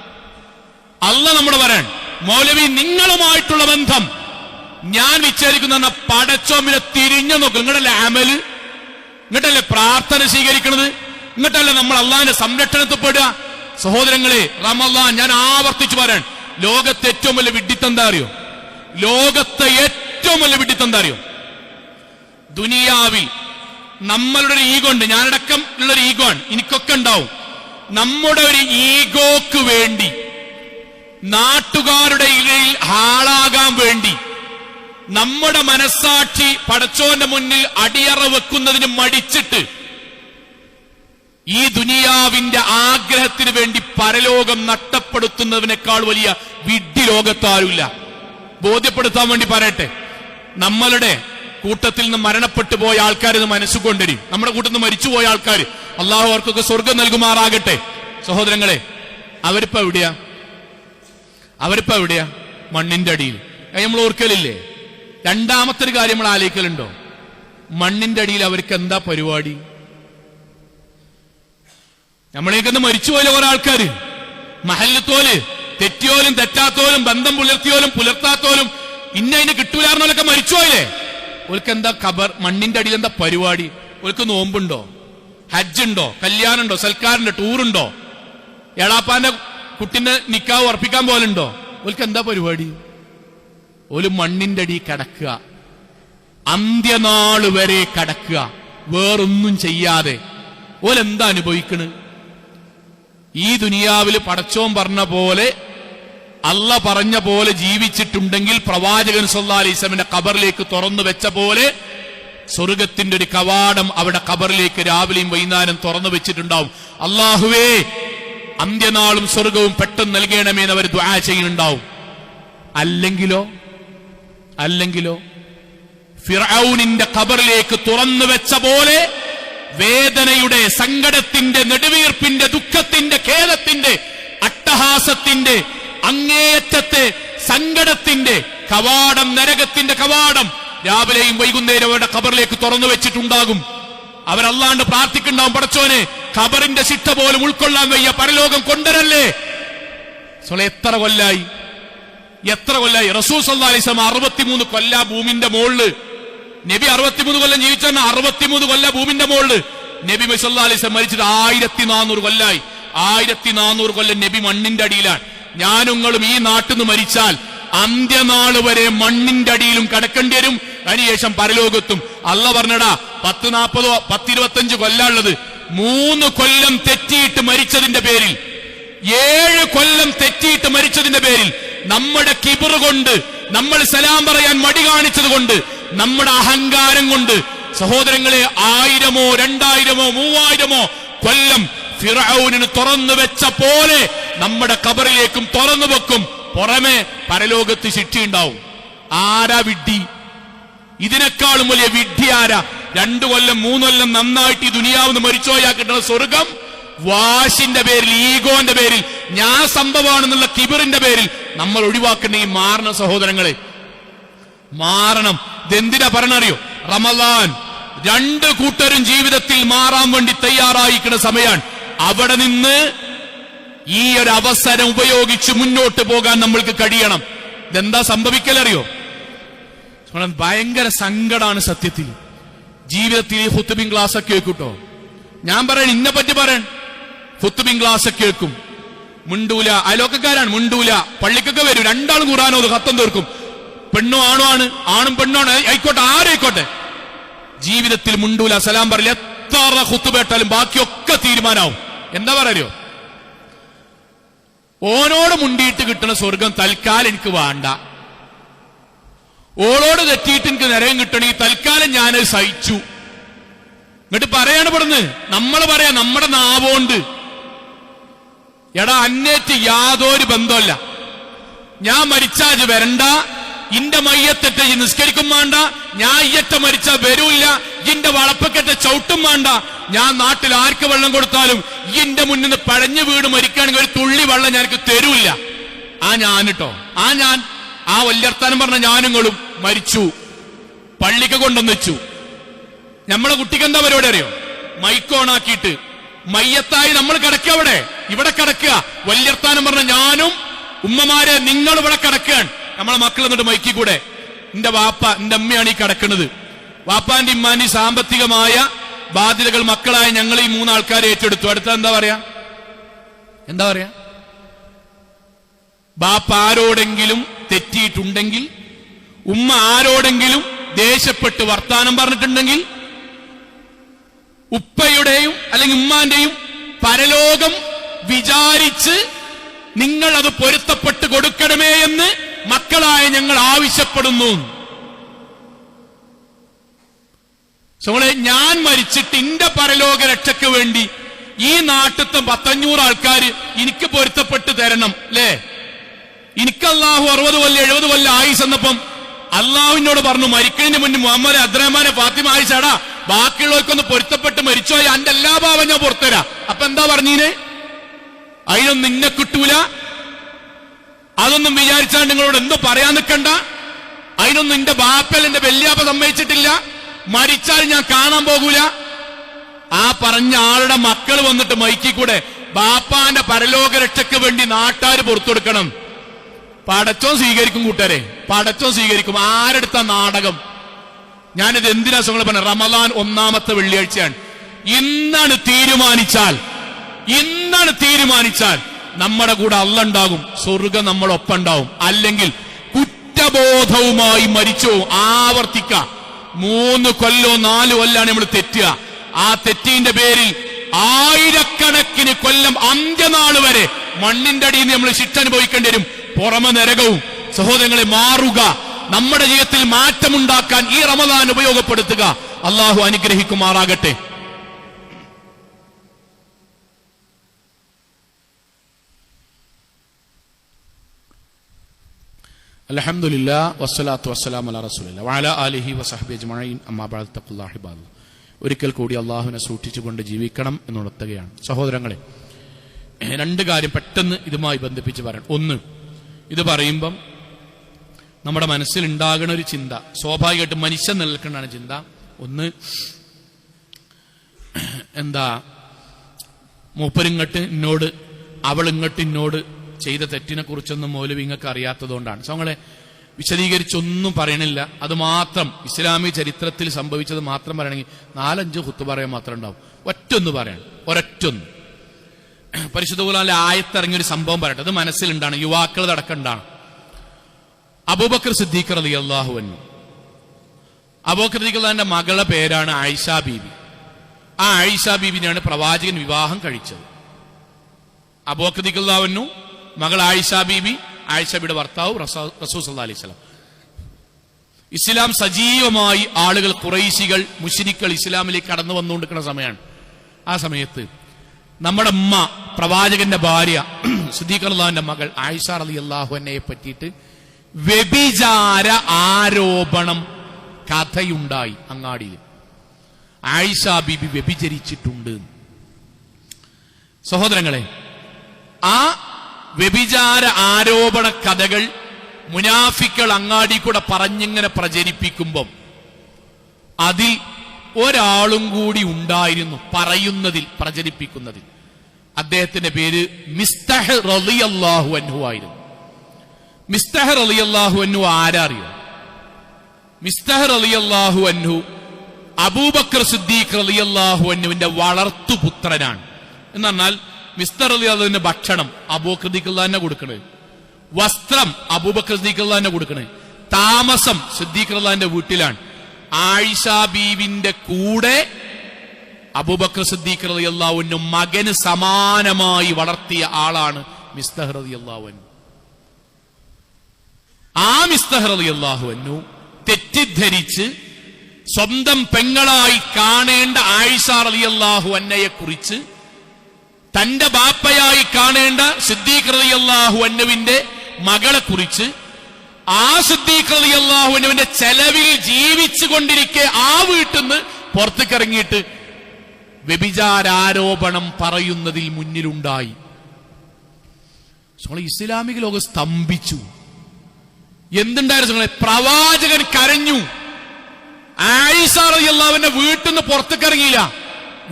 അള്ള നമ്മുടെ പറയാൻ മൗലവി നിങ്ങളുമായിട്ടുള്ള ബന്ധം ഞാൻ വിച്ഛേദിക്കുന്ന പടച്ചോമിനെ തിരിഞ്ഞു നോക്കും. ഇങ്ങോട്ടല്ലേ അമല്, ഇങ്ങോട്ടല്ലേ പ്രാർത്ഥന സ്വീകരിക്കുന്നത്, ഇങ്ങോട്ടല്ലേ നമ്മൾ അള്ളാഹിന്റെ സംരക്ഷണത്തിൽ പെടുക. സഹോദരങ്ങളെ, റമളാൻ ഞാൻ ആവർത്തിച്ചു പറയാൻ, ലോകത്തെ ഏറ്റവും വലിയ വിഡ്ഢിത്തം എന്താ അറിയോ? ലോകത്തെ ഏറ്റവും വലിയ വിഡ്ഢിത്തം എന്താ അറിയോ? ദുനിയാവിൽ നമ്മളുടെ ഒരു ഈഗോ ഉണ്ട്, ഞാനടക്കം ഉള്ളൊരു ഈഗോ ആണ്, എനിക്കൊക്കെ ഉണ്ടാവും. നമ്മുടെ ഒരു ഈഗോക്ക് വേണ്ടി, നാട്ടുകാരുടെ ഇടയിൽ ഹാളാകാൻ വേണ്ടി, നമ്മുടെ മനസ്സാക്ഷി പടച്ചോന്റെ മുന്നിൽ അടിയറ വെക്കുന്നതിന് മടിച്ചിട്ട് ഈ ദുനിയാവിന്റെ ആഗ്രഹത്തിന് വേണ്ടി പരലോകം നഷ്ടപ്പെടുത്തുന്നതിനേക്കാൾ വലിയ വിഡ്ഢി ലോകത്താരുമില്ല. ബോധ്യപ്പെടുത്താൻ വേണ്ടി പറയട്ടെ, നമ്മളുടെ കൂട്ടത്തിൽ നിന്ന് മരണപ്പെട്ടു പോയ ആൾക്കാരെന്ന് മനസ്സുകൊണ്ടിരും. നമ്മുടെ കൂട്ടത്തിൽ നിന്ന് മരിച്ചുപോയ ആൾക്കാർ, അള്ളാഹു അവർക്കൊക്കെ സ്വർഗം നൽകുമാറാകട്ടെ. സഹോദരങ്ങളെ, അവരിപ്പോ എവിടെയാ? മണ്ണിന്റെ അടിയിൽ. നമ്മൾ ഓർക്കലില്ലേ? രണ്ടാമത്തെ ഒരു കാര്യം നമ്മൾ ആലോചിക്കലുണ്ടോ? മണ്ണിന്റെ അടിയിൽ അവർക്ക് എന്താ പരിപാടി? നമ്മളേക്കൊന്ന് മരിച്ചുപോയ കുറെ ആൾക്കാര്, മഹല്ലത്തോല്, തെറ്റിയോലും തെറ്റാത്തോലും, ബന്ധം പുലർത്തിയോലും പുലർത്താത്തോലും, ഇന്ന കിട്ടൂലാർന്നോലൊക്കെ മരിച്ചുപോയില്ലേ? ഓൽക്ക് എന്താ ഖബർ? മണ്ണിന്റെ അടിയിൽ എന്താ പരിപാടി? ഓൽക്ക് നോമ്പുണ്ടോ, ഹജ്ജുണ്ടോ, കല്യാണുണ്ടോ, സൽക്കാരുണ്ടോ, ടൂറുണ്ടോ, എളാപ്പാന്റെ കുട്ടിന്റെ നിക്കാവ് ഉറപ്പിക്കാൻ പോലുണ്ടോ? ഓൽക്ക് എന്താ പരിപാടി? ഓല് മണ്ണിന്റെ അടി കിടക്കുക, അന്ത്യനാള് വരെ കിടക്കുക, വേറൊന്നും ചെയ്യാതെ. ഓലെന്താ അനുഭവിക്കണ്? ഈ ദുനിയാവില് പടച്ചോൻ പറഞ്ഞ പോലെ, അള്ള പറഞ്ഞ പോലെ ജീവിച്ചിട്ടുണ്ടെങ്കിൽ പ്രവാചകൻ സല്ലല്ലാഹു അലൈഹി വസല്ലമയുടെ ഖബറിലേക്ക് തുറന്നു വെച്ച പോലെ സ്വർഗത്തിന്റെ ഒരു കവാടം അവിടെ ഖബറിലേക്ക് രാവിലെയും വൈകുന്നേരം തുറന്നു വെച്ചിട്ടുണ്ടാവും. അള്ളാഹുവേ, അന്ത്യനാളും സ്വർഗവും പെട്ടെന്ന് നൽകണമേന്ന് അവർ ദുആ ചെയ്യുന്നുണ്ടാവും. അല്ലെങ്കിലോ ഫിർഔനിന്റെ ഖബറിലേക്ക് തുറന്നു വെച്ച പോലെ വേദനയുടെ, സങ്കടത്തിന്റെ, നെടുവീർപ്പിന്റെ, ദുഃഖത്തിന്റെ, ഖേദത്തിന്റെ, അട്ടഹാസത്തിന്റെ, അങ്ങേയറ്റത്തെ സങ്കടത്തിന്റെ കവാടം, നരകത്തിന്റെ കവാടം രാവിലെയും വൈകുന്നേരം അവരുടെ ഖബറിലേക്ക് തുറന്നു വെച്ചിട്ടുണ്ടാകും. അവരല്ലാണ്ട് പ്രാർത്ഥിക്കുന്നുണ്ടാവും, പടച്ചോനെ ഖബറിന്റെ ശിക്ഷ പോലും ഉൾക്കൊള്ളാൻ വയ്യ, പരലോകം കൊണ്ടുവരല്ലേ. എത്ര കൊല്ലായി റസൂൽ സല്ലല്ലാഹു അലൈഹി വസല്ലം 63 കൊല്ല ഭൂമിന്റെ മുകളില്. നബി 63 കൊല്ലം ജീവിച്ചെന്ന 63 കൊല്ല ഭൂമിന്റെ മുകളില്. നബി സല്ലല്ലാഹു അലൈഹി വസല്ലം മരിച്ചിട്ട് 1400 കൊല്ലായി. 1400 കൊല്ലം നബി മണ്ണിന്റെ അടിയിലാണ്. ഞാനുങ്ങളും ഈ നാട്ടിൽ നിന്ന് മരിച്ചാൽ അന്ത്യനാള് വരെ മണ്ണിന്റെ അടിയിലും കിടക്കേണ്ടി വരും. അതിനുശേഷം പരലോകത്തും. അള്ള പറഞ്ഞടാ 10, 40, 25 കൊല്ലാനുള്ളത്. 3 കൊല്ലം തെറ്റിയിട്ട് മരിച്ചതിന്റെ പേരിൽ, 7 കൊല്ലം തെറ്റിയിട്ട് മരിച്ചതിന്റെ പേരിൽ, നമ്മുടെ കിബർ കൊണ്ട്, നമ്മൾ സലാം പറയാൻ മടി കാണിച്ചത് കൊണ്ട്, നമ്മുടെ അഹങ്കാരം കൊണ്ട്, സഹോദരങ്ങളെ 1000, 2000, 3000 കൊല്ലം ഫിർഔനിന് തുറന്നു വെച്ച പോലെ നമ്മുടെ ഖബറിലേക്കും തുറന്നു വെക്കും. പുറമെ പരലോകത്ത് ശിക്ഷയുണ്ടാവും. ആരാ വിഡ്ഢി? ഇതിനേക്കാളും വലിയ വിഡ്ഢി ആരാ? 2 കൊല്ലം 3 കൊല്ലം നന്നായിട്ട് ഈ ദുനിയാവിന്ന് മരിച്ചോയാ കിട്ടുന്ന സ്വർഗം വാശിന്റെ പേരിൽ, ഈഗോന്റെ പേരിൽ, ഞാൻ സംഭവമാണെന്നുള്ള കിബറിന്റെ പേരിൽ നമ്മൾ ഒഴിവാക്കണമെങ്കിൽ മാറണം. സഹോദരങ്ങളെ, മാറണം. ഇതെന്തിനാ പറഞ്ഞറിയോ? റമളാൻ 2 കൂട്ടരും ജീവിതത്തിൽ മാറാൻ വേണ്ടി തയ്യാറായിരിക്കുന്ന സമയമാണ്. അവിടെ നിന്ന് ഈ ഒരു അവസരം ഉപയോഗിച്ച് മുന്നോട്ട് പോകാൻ നമ്മൾക്ക് കഴിയണം. ഇതെന്താ സംഭവിക്കലറിയോ? ഭയങ്കര സങ്കടമാണ് സത്യത്തിൽ. ജീവിതത്തിൽ ഈ ഖുത്ബിൻ ക്ലാസ് ഒക്കെ കേൾക്കൂട്ടോ. ഞാൻ പറയാൻ ഇന്നെ പറ്റി പറയാൻ, ഖുത്ബിൻ ക്ലാസ് ഒക്കെ കേൾക്കും, മുണ്ടൂല, അയലോക്കക്കാരാണ്, മുണ്ടൂല, പള്ളിക്കൊക്കെ വരും, 2 ആളും ഖുർആനോ ഖത്തം തീർക്കും. പെണ്ണോ ആണോ ആണ്, ആണും പെണ്ണാണ്, ആയിക്കോട്ടെ, ആരായിക്കോട്ടെ, ജീവിതത്തിൽ മുണ്ടൂല, സലാം പറയില്ല. എത്ര ഖുത്ബേട്ടാലും ബാക്കിയൊക്കെ തീരുമാനാവും. എന്താ പറയോ? ഓനോട് മുണ്ടിയിട്ട് കിട്ടുന്ന സ്വർഗം തൽക്കാലം എനിക്ക് വേണ്ട, ഓളോട് തെറ്റിയിട്ട് എനിക്ക് നരകം കിട്ടണേ, തൽക്കാലം ഞാനത് സഹിച്ചു. എന്നിട്ട് പറയാണ് പെടുന്നത്, നമ്മൾ പറയാ നമ്മുടെ നാവോണ്ട് എടാ അന്നേറ്റ് യാതൊരു ബന്ധമല്ല, ഞാൻ മരിച്ചാൽ വരണ്ട, ഇന്റെ മയ്യത്തെറ്റ നിസ്കരിക്കും വേണ്ട, ഞാൻ ഇയ്യറ്റ മരിച്ചാ വരൂല്ല, ഇന്റെ വളപ്പക്കെറ്റ ചവിട്ടും വേണ്ട, ഞാൻ നാട്ടിൽ ആർക്ക് വെള്ളം കൊടുത്താലും ഇന്റെ മുന്നിൽ നിന്ന് പഴഞ്ഞു വീട് മരിക്കുകയാണെങ്കിൽ ഒരു തുള്ളി വെള്ളം ഞാനക്ക് തരൂല്ല. ഞാനിട്ടോ ഞാൻ വല്യർത്താനം പറഞ്ഞ ഞാനുങ്ങളും മരിച്ചു, പള്ളിക്ക് കൊണ്ടുവന്ന് വെച്ചു. നമ്മളെ കുട്ടിക്ക് എന്താ പരിപാടി അറിയോ? മൈക്കോണാക്കിയിട്ട് മയ്യത്തായി നമ്മൾ കിടക്കുക, ഇവിടെ കിടക്കുക, വല്യർത്താനം പറഞ്ഞ ഞാനും ഉമ്മമാരെ നിങ്ങൾ ഇവിടെ കിടക്കുകയാണ്. നമ്മളെ മക്കൾ എന്നിട്ട് മൈക്കി കൂടെ എന്റെ വാപ്പ എന്റെ അമ്മയാണ് ഈ കിടക്കുന്നത്, വാപ്പാന്റെ ഇമ്മാന്റെ സാമ്പത്തികമായ ബാധ്യതകൾ മക്കളായ ഞങ്ങൾ ഈ 3 ആൾക്കാരെ ഏറ്റെടുത്തു. അടുത്ത എന്താ പറയാ? ബാപ്പ ആരോടെങ്കിലും തെറ്റിയിട്ടുണ്ടെങ്കിൽ, ഉമ്മ ആരോടെങ്കിലും ദേഷ്യപ്പെട്ട് വർത്താനം പറഞ്ഞിട്ടുണ്ടെങ്കിൽ, ഉപ്പയുടെയും അല്ലെങ്കിൽ ഉമ്മാന്റെയും പരലോകം വിചാരിച്ച് നിങ്ങൾ അത് പൊരുത്തപ്പെട്ട് കൊടുക്കണമേ എന്ന് മക്കളായ ഞങ്ങൾ ആവശ്യപ്പെടുന്നു. ഞാൻ മരിച്ചിട്ട് എന്റെ പരലോക രക്ഷയ്ക്ക് വേണ്ടി ഈ നാട്ടിലത്തെ 500 ആൾക്കാര് എനിക്ക് പൊരുത്തപ്പെട്ട് തരണം അല്ലേ? എനിക്ക് അള്ളാഹു 60 കൊല്ലം 70 കൊല്ലം ആയുസ് എന്നപ്പം അള്ളാഹുവിനോട് പറഞ്ഞു, മരിക്കുന്നതിന് മുന്നേ മുഹമ്മദ് അബ്ദുറഹ്മാനെ ഫാത്തിമ ആയിഷാടാ ബാക്കിയുള്ളവർക്കൊന്ന് പൊരുത്തപ്പെട്ട് മരിച്ചോ, എന്റെ എല്ലാ ഭാവം ഞാൻ പുറത്തുതരാം. അപ്പൊ എന്താ പറഞ്ഞീനെ? അതിനൊന്നും നിന്നെ കിട്ടൂല, അതൊന്നും വിചാരിച്ചാൽ നിങ്ങളോട് എന്തോ പറയാൻ നിൽക്കണ്ട, അതിനൊന്നും എന്റെ ബാപ്പൽ എന്റെ വല്യാപ്പ സമ്മതിച്ചിട്ടില്ല, മരിച്ചാൽ ഞാൻ കാണാൻ പോകൂല. പറഞ്ഞ ആളുടെ മക്കൾ വന്നിട്ട് മൈക്കി കൂടെ ബാപ്പാന്റെ പരലോക രക്ഷയ്ക്ക് വേണ്ടി നാട്ടാര് പുറത്തു കൊടുക്കണം. പടച്ചോ സ്വീകരിക്കും കൂട്ടരെ, പടച്ചോ സ്വീകരിക്കും. ആരെടുത്ത നാടകം? ഞാനിത് എന്തിനാ സുഖങ്ങൾ പറഞ്ഞ? റമദാൻ 1ാമത്തെ വെള്ളിയാഴ്ചയാണ്. ഇന്നാണ് തീരുമാനിച്ചാൽ നമ്മുടെ കൂടെ അള്ള ഉണ്ടാകും, സ്വർഗം നമ്മളൊപ്പം ഉണ്ടാവും. അല്ലെങ്കിൽ കുറ്റബോധവുമായി മരിച്ചോ ആവർത്തിക്ക. 3 കൊല്ലോ 4 കൊല്ലാണ് നമ്മൾ തെറ്റുക. ആ തെറ്റിന്റെ പേരിൽ 1000കണക്കിന് കൊല്ലം അന്ത്യനാള് വരെ മണ്ണിന്റെ അടിയിൽ നമ്മൾ ശിക്ഷ അനുഭവിക്കേണ്ടി വരും, പുറമെ നരകവും. സഹോദരങ്ങളെ, മാറുക, നമ്മുടെ ജീവിതത്തിൽ മാറ്റമുണ്ടാക്കാൻ ഈ റമദാൻ ഉപയോഗപ്പെടുത്തുക. അള്ളാഹു അനുഗ്രഹിക്കുമാറാകട്ടെ. അൽഹംദുലില്ലാഹ് വസ്സലാത്തു വസ്സലാമു അലാ റസൂലില്ലാഹ് വഅലാ ആലിഹി വസഹ്ബിഹി അജ്മഈൻ. അമ്മാ ബഅദ്. തഖ്വല്ലാഹി ഇബാദ്. ഒരിക്കൽ കൂടി അള്ളാഹുവിനെ സൂക്ഷിച്ചുകൊണ്ട് ജീവിക്കണം എന്നുണർത്തുകയാണ്. സഹോദരങ്ങളെ, 2 കാര്യം പെട്ടെന്ന് ഇതുമായി ബന്ധിപ്പിച്ച് പറയണം. ഒന്ന്, ഇത് പറയുമ്പം നമ്മുടെ മനസ്സിൽ ഉണ്ടാകുന്ന ഒരു ചിന്ത, സ്വാഭാവികമായിട്ട് മനുഷ്യൻ നിൽക്കുന്നതാണ് ചിന്ത. ഒന്ന്, എന്താ മൂപ്പരിങ്ങട്ട് എന്നോട് അവളിങ്ങട്ട് എന്നോട് ചെയ്ത തെറ്റിനെ കുറിച്ചൊന്നും മൗലവി നിങ്ങൾക്ക് അറിയാത്തതുകൊണ്ടാണ്. ഞങ്ങളെ വിശദീകരിച്ചൊന്നും പറയണില്ല. അത് മാത്രം ഇസ്ലാമിക ചരിത്രത്തിൽ സംഭവിച്ചത് മാത്രം പറയണമെങ്കിൽ 4-5 ഖുത്ബ പറയാൻ മാത്രം ഉണ്ടാവും. ഒറ്റൊന്ന് പറയണം, ഒരൊറ്റൊന്ന്. പരിശുദ്ധ ഖുർആനിലെ ആയത്തിറങ്ങിയൊരു സംഭവം പറയട്ടെ, അത് മനസ്സിലുണ്ടാണ്, യുവാക്കളത് അടക്കണ്ടാണ്. അബൂബക്കർ സിദ്ദീഖ് റളിയല്ലാഹു അൻഹു, അബൂബക്കർ സിദ്ദീഖ് അള്ളാന്റെ മകളുടെ പേരാണ് ആയിഷ ബീബി. ആ ആയിഷ ബീബിനെയാണ് പ്രവാചകൻ വിവാഹം കഴിച്ചത്. അബൂബക്കർ സിദ്ദീഖ് റളിയല്ലാഹു അൻഹു, മകൾ ആയിഷ ബീബി, ആയിഷ ബിയുടെ ഭർത്താവ് റസൂൽ സല്ലല്ലാഹു അലൈഹി വസല്ലം. ഇസ്ലാം സജീവമായി ആളുകൾ, ഖുറൈശികൾ, മുശ്രിക്കുകൾ ഇസ്ലാമിലേക്ക് കടന്നു വന്നുകൊണ്ടിരിക്കുന്ന സമയമാണ്. ആ സമയത്ത് നമ്മുടെ ഉമ്മ, പ്രവാചകന്റെ ഭാര്യ സിദ്ദീഖ് റളിയല്ലാഹുവിന്റെ മകൾ ആയിഷ റളിയല്ലാഹു അൻഹയെ പറ്റിയിട്ട് വ്യഭിചാര ആരോപണം കഥയുണ്ടായി അങ്ങാടിയിൽ. ആയിഷ ബീബി വ്യഭിചരിച്ചിട്ടുണ്ട്. സഹോദരങ്ങളെ, ആ വ്യഭിചാര ആരോപണ കഥകൾ മുനാഫിക്കൾ അങ്ങാടി കൂടെ പറഞ്ഞിങ്ങനെ പ്രചരിപ്പിക്കുമ്പം അതിൽ ഒരാളും കൂടി ഉണ്ടായിരുന്നു പറയുന്നതിൽ, പ്രചരിപ്പിക്കുന്നതിൽ. അദ്ദേഹത്തിന്റെ പേര് മിസ്തഹ് റളിയല്ലാഹു അൻഹു ആയിരുന്നു. മിസ്തഹ് റളിയല്ലാഹു അൻഹു ആരറിയോ? മിസ്തഹ് റളിയല്ലാഹു അൻഹു അബൂബക്കർ സിദ്ദീഖ് റളിയല്ലാഹു അൻഹുവിന്റെ വളർത്തുപുത്രനാണ്. എന്ന് പറഞ്ഞാൽ മിസ്തഹ് റളിയല്ലാഹുവിന്റെ ഭക്ഷണം അബൂബക്കർ സിദ്ദീഖ് തന്നെ കൊടുക്കണേ, വസ്ത്രം അബൂബക്കർ സിദ്ദീഖ് തന്നെ കൊടുക്കണേ, താമസം സിദ്ദീഖ് റളിയല്ലാഹുവിന്റെ വീട്ടിലാണ്. ആയിഷ ബീവിന്റെ കൂടെ അബൂബക്കർ സിദ്ദീഖ് റളിയല്ലാഹു അൻഹു മകന് സമാനമായി വളർത്തിയ ആളാണ് മിസ്തഹ് റളിയല്ലാഹു അൻഹു. ആ മിസ്തഹ് റളിയല്ലാഹു അൻഹു തെറ്റിദ്ധരിച്ച് സ്വന്തം പെങ്ങളായി കാണേണ്ട ആയിഷ റളിയല്ലാഹു അൻഹയെ കുറിച്ച് തന്റെ ബാപ്പയായി കാണേണ്ട സിദ്ദീഖ് റളിയല്ലാഹു അൻഹുവിന്റെ മകളെ കുറിച്ച് ആ സിദ്ദീഖ് റളിയല്ലാഹു അൻഹുവിന്റെ ചെലവിൽ ജീവിച്ചു കൊണ്ടിരിക്കെ ആ വീട്ടിൽ നിന്ന് പുറത്തേക്കിറങ്ങിയിട്ട് വ്യഭിചാരാരോപണം പറയുന്നതിൽ മുന്നിലുണ്ടായി. ഇസ്ലാമിക ലോകം സ്തംഭിച്ചു. എന്തുണ്ടായിരുന്നു? പ്രവാചകൻ കരഞ്ഞു. ആയിഷ റളിയല്ലാഹുവിന്റെ വീട്ടിൽ നിന്ന് പുറത്തേക്കിറങ്ങിയില്ല.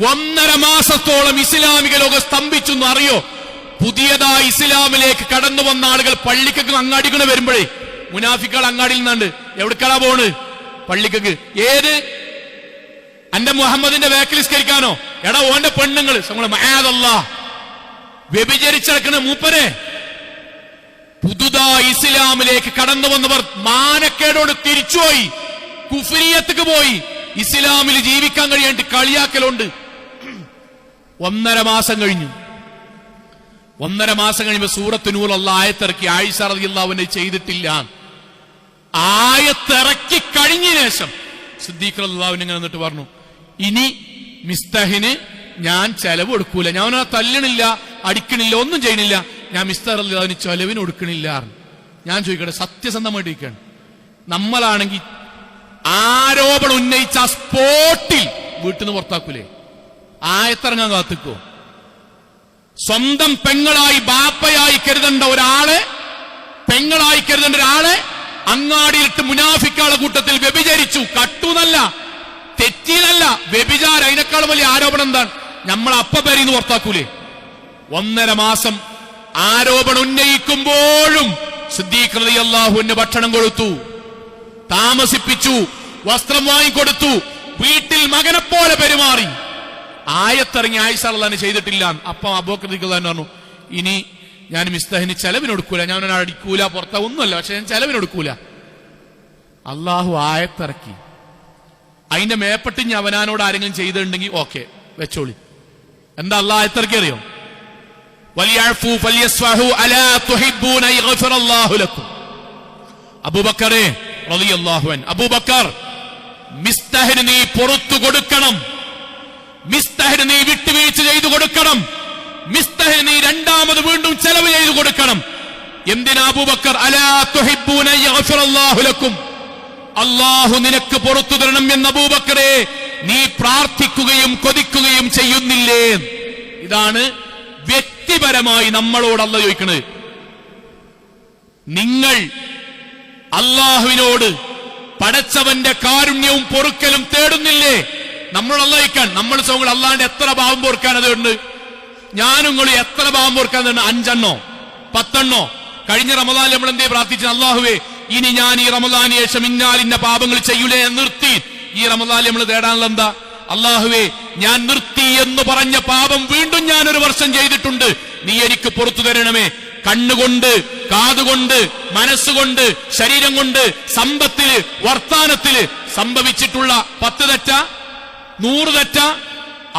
1.5 മാസത്തോളം ഇസ്ലാമിക ലോകം സ്തംഭിച്ചു എന്ന് അറിയോ? പുതിയതായി ഇസ്ലാമിലേക്ക് കടന്നു വന്ന ആളുകൾ പള്ളിക്കൊക്കെ അങ്ങാടിക്കണ വരുമ്പോഴേ മുനാഫിക്കുകൾ അങ്ങാടിയിൽ നിന്നാണ്ട് എവിടേക്കാളാ പോണ്? പള്ളിക്കൊക്കെ. ഏത്? അന്റെ മുഹമ്മദിന്റെ വേക്കിൽ നിസ്കരിക്കാനോ? എടാ ഓന്റെ പെണ്ണുങ്ങൾ വ്യഭിചരിച്ചടക്കണ മൂപ്പരെ. പുതുതായി ഇസ്ലാമിലേക്ക് കടന്നു വന്നവർ മാനക്കേടോട് തിരിച്ചുപോയി, കുഫ്രിയത്തേക്ക് പോയി. ഇസ്ലാമിൽ ജീവിക്കാൻ കഴിയാണ്ട് കളിയാക്കലുണ്ട്. 1.5 മാസം കഴിഞ്ഞു. 1.5 മാസം കഴിയുമ്പോ സൂറത്ത് നൂർ അല്ലാഹ് ആയത്തിറക്കി. ആയിഷ റളിയല്ലാഹു അൻഹ ചെയ്തിട്ടില്ല. ആയത്തിറക്കി കഴിഞ്ഞ ശേഷം സിദ്ദീഖ് റളിയല്ലാഹു അൻഹു ഇങ്ങനെ എന്നിട്ട് പറഞ്ഞു, ഇനി മിസ്തഹിന് ഞാൻ ചെലവ് കൊടുക്കൂല. ഞാൻ അവനെ തല്ലണില്ല, അടിക്കണില്ല, ഒന്നും ചെയ്യണില്ല. ഞാൻ മിസ്തഹ് റളിയല്ലാഹു അൻഹു ചെലവിന് കൊടുക്കണില്ല. ഞാൻ ചോദിക്കട്ടെ, സത്യസന്ധമായിട്ട് ഇരിക്കുകയാണ്. നമ്മളാണെങ്കിൽ ആരോപണം ഉന്നയിച്ച ആ സ്പോട്ടിൽ വീട്ടിൽ നിന്ന് പുറത്താക്കൂലേ? ആയത്തിറങ്ങാൻ കാത്തിക്കോ? സ്വന്തം പെങ്ങളായി ബാപ്പയായി കരുതേണ്ട ഒരാളെ, പെങ്ങളായി കരുതേണ്ട ഒരാളെ അങ്ങാടിയിട്ട് മുനാഫിക്കാളെ കൂട്ടത്തിൽ വ്യഭിചരിച്ചു. കട്ടുന്നല്ല, തെറ്റിയതല്ല, വ്യഭിചാരം. അതിനേക്കാളും വലിയ ആരോപണം എന്താണ്? നമ്മൾ അപ്പപരിന്ന് പുറത്താക്കൂലേ? 1.5 മാസം ആരോപണം ഉന്നയിക്കുമ്പോഴും സിദ്ദീഖ് റളിയല്ലാഹു അൻഹു ഭക്ഷണം കൊടുത്തു, താമസിപ്പിച്ചു, വസ്ത്രം വാങ്ങിക്കൊടുത്തു, വീട്ടിൽ മകനെ പോലെ പെരുമാറി. ആയത്തിറങ്ങി ആയിഷ റളിയല്ലാഹു അൻഹ ചെയ്തിട്ടില്ല. അപ്പം അബൂബക്കർ റളിയല്ലാഹു അൻഹു പറഞ്ഞു, ഇനി ഞാൻ മിസ്തഹിന് ചെലവിന് കൊടുക്കൂല, ഞാൻ അവനെ അടിക്കൂല, പുറത്ത ഒന്നുമല്ല, പക്ഷെ ഞാൻ ചെലവിന് കൊടുക്കൂല. അള്ളാഹു ആയത്തിറക്കി. അതിന്റെ മേപ്പെട്ട് ഇനി അവനാനോട് ആരെങ്കിലും ചെയ്തിട്ടുണ്ടെങ്കിൽ ഓക്കെ വെച്ചോളി. എന്താ അള്ളാഹ് ആയത്തിറക്കി അറിയോ? വലിയഅഫു ഫലിയസ്ഫഹു അലാ തുഹിബ്ബൂന യഗ്ഫിറല്ലാഹു ലക്കും. അബൂബക്കറേ റളിയല്ലാഹു അൻഹു, അബൂബക്കർ, മിസ്തഹിന് നീ പുറത്തു കൊടുക്കണം, മിസ്തഹിന് നീ വിട്ടുവീഴ്ച ചെയ്തു കൊടുക്കണം, മിസ്തഹിന് നീ രണ്ടാമത് വീണ്ടും ചെലവ് ചെയ്തു കൊടുക്കണം. എന്തിനാ അബൂബക്കർ? അലാ തുഹിബ്ബൂന യഗ്ഫിറല്ലാഹു ലക്കും, അല്ലാഹു നിനക്ക് പുറത്തു തരണം എന്ന് അബൂബക്കറെ നീ പ്രാർത്ഥിക്കുകയും കൊതിക്കുകയും ചെയ്യുന്നില്ലേ? ഇതാണ് വ്യക്തിപരമായി നമ്മളോട് അല്ലാഹു ചോദിക്കുന്നത്. നിങ്ങൾ അള്ളാഹുവിനോട് പടച്ചവന്റെ കാരുണ്യവും പൊറുക്കലും തേടുന്നില്ലേ? നമ്മൾ അള്ളാഹിക്കാൻ, നമ്മൾ സോങ്ങൾ അള്ളാഹിന്റെ എത്ര പാവം പൊറുക്കാൻ അതുണ്ട്? ഞാനും നിങ്ങൾ എത്ര പാവം പൊറുക്കാൻ? 5 10 കഴിഞ്ഞ റമദാനിൽ നമ്മൾ എന്തേ പ്രാർത്ഥിച്ചു? അള്ളാഹുവേ, ഇനി ഞാൻ ഈ റമദാന് ശേഷം ഇന്ന പാപങ്ങൾ ചെയ്യൂലേ എന്ന് നിർത്തി. ഈ റമദാനിൽ നമ്മൾ തേടാനുള്ള എന്താ? അള്ളാഹുവേ, ഞാൻ നിർത്തി എന്ന് പറഞ്ഞ പാപം വീണ്ടും ഞാൻ 1 വർഷം ചെയ്തിട്ടുണ്ട്, നീ എനിക്ക് പുറത്തു തരണമേ. കണ്ണുകൊണ്ട്, കാതുകൊണ്ട്, മനസ്സുകൊണ്ട്, ശരീരം കൊണ്ട്, സമ്പത്തില്, വർത്താനത്തില് സംഭവിച്ചിട്ടുള്ള 10 തെറ്റ, 100 തെറ്റ,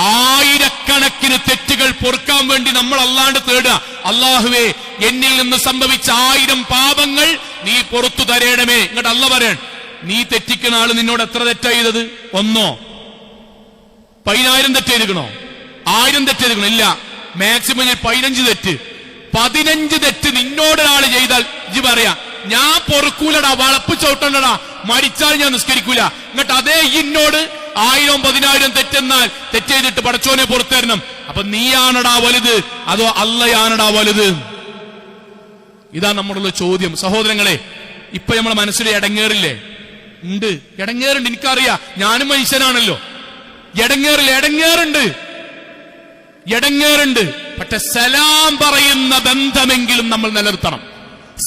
1000കണക്കിന് തെറ്റുകൾ പൊറുക്കാൻ വേണ്ടി നമ്മൾ അല്ലാണ്ട് തേടുക. അള്ളാഹുവേ, എന്നിൽ നിന്ന് സംഭവിച്ച 1000 പാപങ്ങൾ നീ പുറത്തു തരേണമേ. ഇങ്ങോട്ട് അല്ല പറയണം, നീ തെറ്റിക്കുന്ന ആള് നിന്നോട് എത്ര തെറ്റാ ചെയ്തത്? 1 10,000 തെറ്റ് ചെയ്തിക്കണോ? 1000 തെറ്റ് ചെയ്തിക്കണോ? ഇല്ല, മാക്സിമം 15 തെറ്റ്. 15 തെറ്റ് നിന്നോടൊരാള് ചെയ്താൽ ഇജ്ജ് പറയാ, ഞാൻ പൊറുക്കൂലടാ, വളപ്പ് ചവിട്ടണ്ടടാ, മരിച്ചാൽ ഞാൻ നിസ്കരിക്കൂല. എന്നിട്ട് അതേ ഇന്നോട് 1000 10,000 തെറ്റെന്നാൽ തെറ്റ് ചെയ്തിട്ട് പടച്ചോനെ പുറത്തുതരണം. അപ്പൊ നീയാണടാ വലുത് അതോ അള്ളയാണടാ വലുത്? ഇതാ നമ്മളുള്ള ചോദ്യം. സഹോദരങ്ങളെ, ഇപ്പൊ നമ്മളെ മനസ്സിൽ ഇടങ്ങേറില്ലേ? ഉണ്ട്, ഇടങ്ങേറുണ്ട്. എനിക്കറിയാം, ഞാനും മനുഷ്യനാണല്ലോ. ഇടങ്ങേറുണ്ട്. പക്ഷെ സലാം പറയുന്ന ബന്ധമെങ്കിലും നമ്മൾ നിലനിർത്തണം.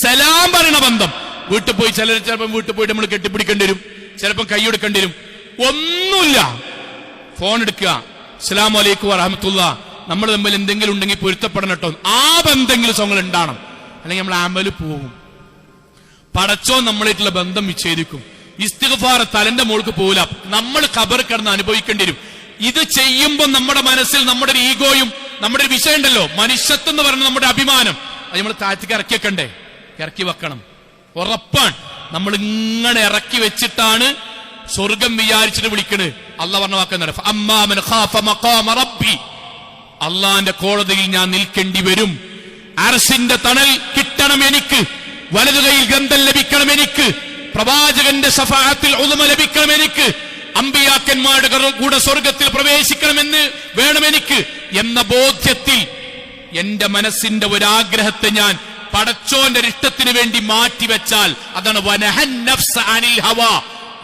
സലാം പറയുന്ന ബന്ധം. വീട്ടിൽ പോയി ചിലപ്പം വീട്ടിൽ പോയിട്ട് നമ്മൾ കെട്ടിപ്പിടിക്കേണ്ടി വരും, ചിലപ്പം കൈയെടുക്കേണ്ടി വരും. ഒന്നുമില്ല, ഫോൺ എടുക്കുക, അസ്സലാമു അലൈക്കും വറഹ്മത്തുള്ളാഹി, നമ്മൾ തമ്മിൽ എന്തെങ്കിലും ഉണ്ടെങ്കിൽ പൊരുത്തപ്പെടണം കേട്ടോ. ആ ബന്ധമെങ്കിലും സ്വങ്ങൾ ഉണ്ടാവണം. അല്ലെങ്കിൽ നമ്മൾ അമല് പോകും. പടച്ചോ നമ്മളായിട്ടുള്ള ബന്ധം വിച്ഛേദിക്കും. ഇസ്തിഗ്ഫാർ തലന്റെ മുകൾക്ക് പോകില്ല, നമ്മൾ ഖബർ കിടന്ന് അനുഭവിക്കേണ്ടി വരും. ഇത് ചെയ്യുമ്പോൾ നമ്മുടെ മനസ്സിൽ നമ്മുടെ ഒരു ഈഗോയും നമ്മുടെ ഒരു വിഷയം ഉണ്ടല്ലോ, മനുഷ്യത്വം എന്ന് പറയുന്നത് നമ്മുടെ അഭിമാനം, അത് നമ്മൾ താഴ്ത്തിക്ക് ഇറക്കിയേക്കണ്ടേ? ഇറക്കി വെക്കണം. ഉറപ്പാണ്. നമ്മൾ ഇങ്ങനെ ഇറക്കി വെച്ചിട്ടാണ് സ്വർഗം വിചാരിച്ചിട്ട് വിളിക്കണത്. അള്ളാഹ് പറഞ്ഞ വാക്കെന്താണ്? അള്ളാന്റെ കോടതിയിൽ ഞാൻ നിൽക്കേണ്ടി വരും. അർശിന്റെ തണൽ കിട്ടണം എനിക്ക്, വലതു കൈയിൽ ഗന്ധം ലഭിക്കണം എനിക്ക്, പ്രവാചകന്റെ ശഫാഅത്തിൽ ഉദമ ലഭിക്കണം എനിക്ക്, അമ്പിയാക്കന്മാരുടെ കൂടെ സ്വർഗത്തിൽ പ്രവേശിക്കണമെന്ന് വേണം എനിക്ക് എന്ന ബോധ്യത്തിൽ എന്റെ മനസ്സിന്റെ ഒരാഗ്രഹത്തെ ഞാൻ പടച്ചോന്റെ ഇഷ്ടത്തിന് വേണ്ടി മാറ്റിവെച്ചാൽ അതാണ് വനഹൻ നഫ്സ അനിൽ ഹവാ.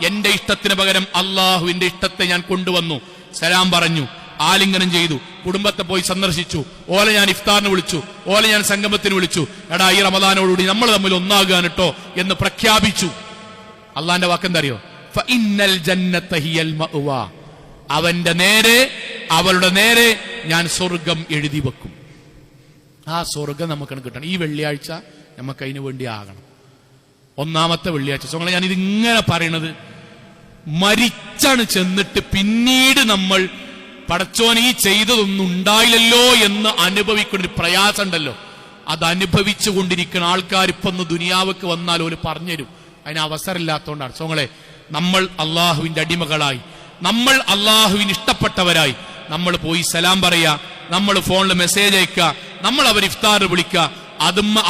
എന്റെ ഇഷ്ടത്തിന് പകരം അള്ളാഹുവിന്റെ ഇഷ്ടത്തെ ഞാൻ കൊണ്ടുവന്നു. സലാം പറഞ്ഞു, ആലിംഗനം ചെയ്തു, കുടുംബത്തെ പോയി സന്ദർശിച്ചു, ഓലെ ഞാൻ ഇഫ്താറിന് വിളിച്ചു, ഓലെ ഞാൻ സംഗമത്തിന് വിളിച്ചു. എടാ, ഈ റമദാനോടുകൂടി നമ്മൾ തമ്മിൽ ഒന്നാകാൻ കേട്ടോ എന്ന് പ്രഖ്യാപിച്ചു. അള്ളാന്റെ വാക്കെന്തറിയോ? ഫഇന്നൽ ജന്നത ഹിയൽ മഅ്വാ. അവന്റെ നേരെ, അവളുടെ നേരെ ഞാൻ സ്വർഗം എഴുതി വെക്കും. ആ സ്വർഗം നമുക്ക് കിട്ടണം. ഈ വെള്ളിയാഴ്ച നമുക്ക് അതിനു വേണ്ടി ആകണം. ഒന്നാമത്തെ വെള്ളിയാഴ്ച. സോ ഞാൻ ഇതിങ്ങനെ പറയണത്, മരിച്ചാണ് ചെന്നിട്ട് പിന്നീട് നമ്മൾ പടച്ചോൻ ഈ ചെയ്തതൊന്നും ഉണ്ടായില്ലല്ലോ എന്ന് അനുഭവിക്കുന്ന ഒരു പ്രയാസം ഉണ്ടല്ലോ, അത് അനുഭവിച്ചു കൊണ്ടിരിക്കുന്ന ആൾക്കാർ ഇപ്പൊ ഒന്ന് ദുനിയാവക്ക് വന്നാൽ ഓല് പറഞ്ഞുതരും. അതിന് അവസരമില്ലാത്തതുകൊണ്ടാണ്. സോങ്ങളെ, നമ്മൾ അള്ളാഹുവിന്റെ അടിമകളായി, നമ്മൾ അള്ളാഹുവിന് ഇഷ്ടപ്പെട്ടവരായി നമ്മൾ പോയി സലാം പറയാ, നമ്മൾ ഫോണിൽ മെസ്സേജ് അയക്കുക, നമ്മൾ അവർ ഇഫ്താർ വിളിക്കുക.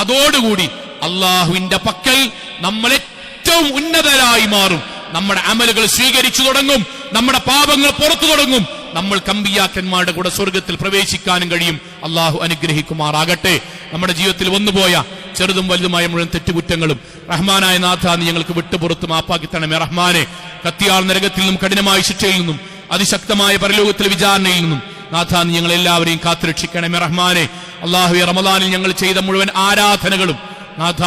അതോടുകൂടി അള്ളാഹുവിന്റെ പക്കൽ നമ്മൾ ഏറ്റവും ഉന്നതരായി മാറും. നമ്മുടെ അമലുകൾ സ്വീകരിച്ചു തുടങ്ങും, നമ്മുടെ പാപങ്ങൾ പുറത്തു തുടങ്ങും, നമ്മൾ അമ്പിയാക്കന്മാരുടെ കൂടെ സ്വർഗത്തിൽ പ്രവേശിക്കാനും കഴിയും. അള്ളാഹു അനുഗ്രഹിക്കുമാറാകട്ടെ. നമ്മുടെ ജീവിതത്തിൽ വന്നുപോയ ചെറുതും വലുതുമായ മുഴുവൻ തെറ്റുകുറ്റങ്ങളും റഹ്മാനായ നാഥ നീ ഞങ്ങൾക്ക് വിട്ടുപുറത്ത് മാപ്പാക്കി തരണമേ റഹ്മാനെ. കത്തിയാൾ നരകത്തിൽ നിന്നും കഠിനമായ ശിക്ഷയിൽ നിന്നും അതിശക്തമായ പരലോകത്തിലെ വിചാരണയിൽ നിന്നും നാഥ നീ ഞങ്ങൾ എല്ലാവരെയും കാത്തുരക്ഷിക്കണമേ റഹ്മാനെ. അള്ളാഹുവെ, റമദാനിൽ ഞങ്ങൾ ചെയ്ത മുഴുവൻ ആരാധനകളും നാഥ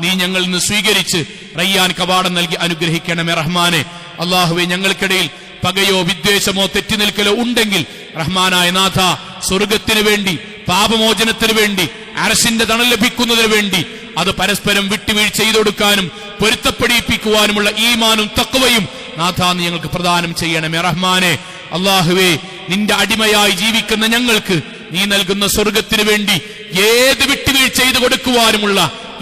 നീ ഞങ്ങളിൽ നിന്ന് സ്വീകരിച്ച് റയ്യാൻ കവാടം നൽകി അനുഗ്രഹിക്കണമേ റഹ്മാനെ. അള്ളാഹുവെ, ഞങ്ങൾക്കിടയിൽ പകയോ വിദ്വേഷമോ തെറ്റി നിൽക്കലോ ഉണ്ടെങ്കിൽ റഹ്മാനായ നാഥ സ്വർഗത്തിന് വേണ്ടി, പാപമോചനത്തിന് വേണ്ടി, അർശിന്റെ തണൽ ലഭിക്കുന്നതിന് വേണ്ടി അത് പരസ്പരം വിട്ടുവീഴ്ച ചെയ്തു കൊടുക്കാനും പൊരുത്തപ്പെടിപ്പിക്കുവാനുമുള്ള ഈമാനും തഖ്വയും നാഥ നീ ഞങ്ങൾക്ക് പ്രദാനം ചെയ്യണമേ റഹ്മാനെ. അള്ളാഹുവേ, നിന്റെ അടിമയായി ജീവിക്കുന്ന ഞങ്ങൾക്ക് നീ നൽകുന്ന സ്വർഗത്തിന് വേണ്ടി ഏത് വിട്ടുവീഴ്ച ചെയ്തു കൊടുക്കുവാനുമുള്ള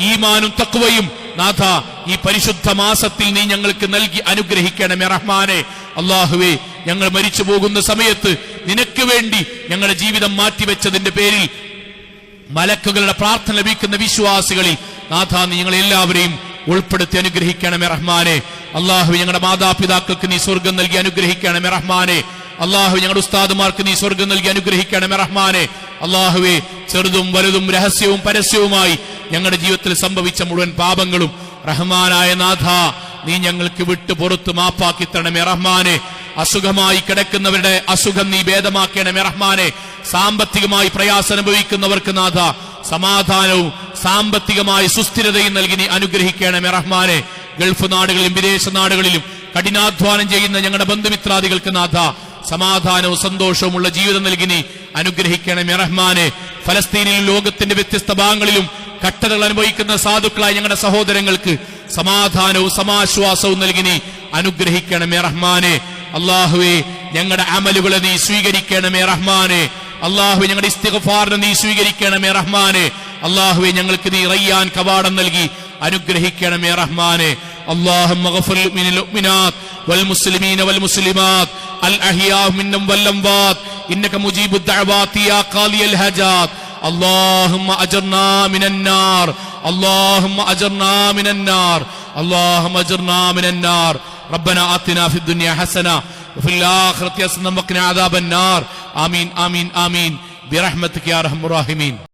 ഈമാനും തഖ്വയും നാഥ ഈ പരിശുദ്ധ മാസത്തിൽ നീ ഞങ്ങൾക്ക് നൽകി അനുഗ്രഹിക്കണമേ റഹ്മാനെ. അള്ളാഹുവേ, ഞങ്ങൾ മരിച്ചു പോകുന്ന സമയത്ത് നിനക്ക് വേണ്ടി ഞങ്ങളുടെ ജീവിതം മാറ്റിവെച്ചതിന്റെ പേരിൽ മലക്കുകളുടെ പ്രാർത്ഥന ലഭിക്കുന്ന വിശ്വാസികളിൽ നാഥ നീ ഞങ്ങളെല്ലാവരെയും ഉൾപ്പെടുത്തി അനുഗ്രഹിക്കണമേ റഹ്മാനെ. അള്ളാഹു, ഞങ്ങളുടെ മാതാപിതാക്കൾക്ക് നീ സ്വർഗം നൽകി അനുഗ്രഹിക്കണമേ റഹ്മാനെ. അള്ളാഹു, ഞങ്ങളുടെ ഉസ്താദുമാർക്ക് നീ സ്വർഗം നൽകി അനുഗ്രഹിക്കണമേ റഹ്മാനെ. അള്ളാഹുവേ, ചെറുതും വലുതും രഹസ്യവും പരസ്യവുമായി ഞങ്ങളുടെ ജീവിതത്തിൽ സംഭവിച്ച മുഴുവൻ പാപങ്ങളും റഹ്മാനായ നാഥ നീ ഞങ്ങൾക്ക് വിട്ടു പുറത്ത് മാപ്പാക്കി തരണമേ റഹ്മാനെ. അസുഖമായി കിടക്കുന്നവരുടെ അസുഖം നീ ഭേദമാക്കണമേ റഹ്മാനെ. സാമ്പത്തികമായി പ്രയാസം അനുഭവിക്കുന്നവർക്ക് നാഥ സമാധാനവും സാമ്പത്തികമായ സുസ്ഥിരതയും നൽകി നീ അനുഗ്രഹിക്കണമേ റഹ്മാനെ. ഗൾഫ് നാടുകളിലും വിദേശ നാടുകളിലും കഠിനാധ്വാനം ചെയ്യുന്ന ഞങ്ങളുടെ ബന്ധുമിത്രാദികൾക്ക് നാഥ സമാധാനവും സന്തോഷവുമുള്ള ജീവിതം നൽകി നീ അനുഗ്രഹിക്കണമേ റഹ്മാനെ. ഫലസ്തീനിലും ലോകത്തിന്റെ വ്യത്യസ്ത ഭാഗങ്ങളിലും കട്ടതകൾ അനുഭവിക്കുന്ന സാധുക്കളായ ഞങ്ങളുടെ സഹോദരങ്ങൾക്ക് സമാധാനവും സമാശ്വാസവും നൽകി നീ അനുഗ്രഹിക്കണമേ റഹ്മാനെ. അള്ളാഹുവേ, ഞങ്ങളുടെ അമലുകളെ നീ സ്വീകരിക്കണമേ റഹ്മാനെ. അള്ളാഹുവേ, ഞങ്ങളുടെ ഇസ്തിഗ്ഫാറിനെ നീ സ്വീകരിക്കണമേ റഹ്മാനെ. അള്ളാഹുവേ, ഞങ്ങൾക്ക് നീ റയ്യാൻ കവാടം നൽകി അനുഗ്രഹിക്കണമേ റഹ്മാനെ. اللهم اغفر للمؤمنات والمسلمين والمسلمات الأحياء منهم والأموات إنك مجيب الدعوات يا قاضي الحاجات. اللهم أجرنا من النار، اللهم أجرنا من النار، اللهم أجرنا من النار. ربنا آتنا في الدنيا حسنة وفي الآخرة حسنة وقنا عذاب النار. آمين آمين آمين برحمتك يا أرحم الراحمين.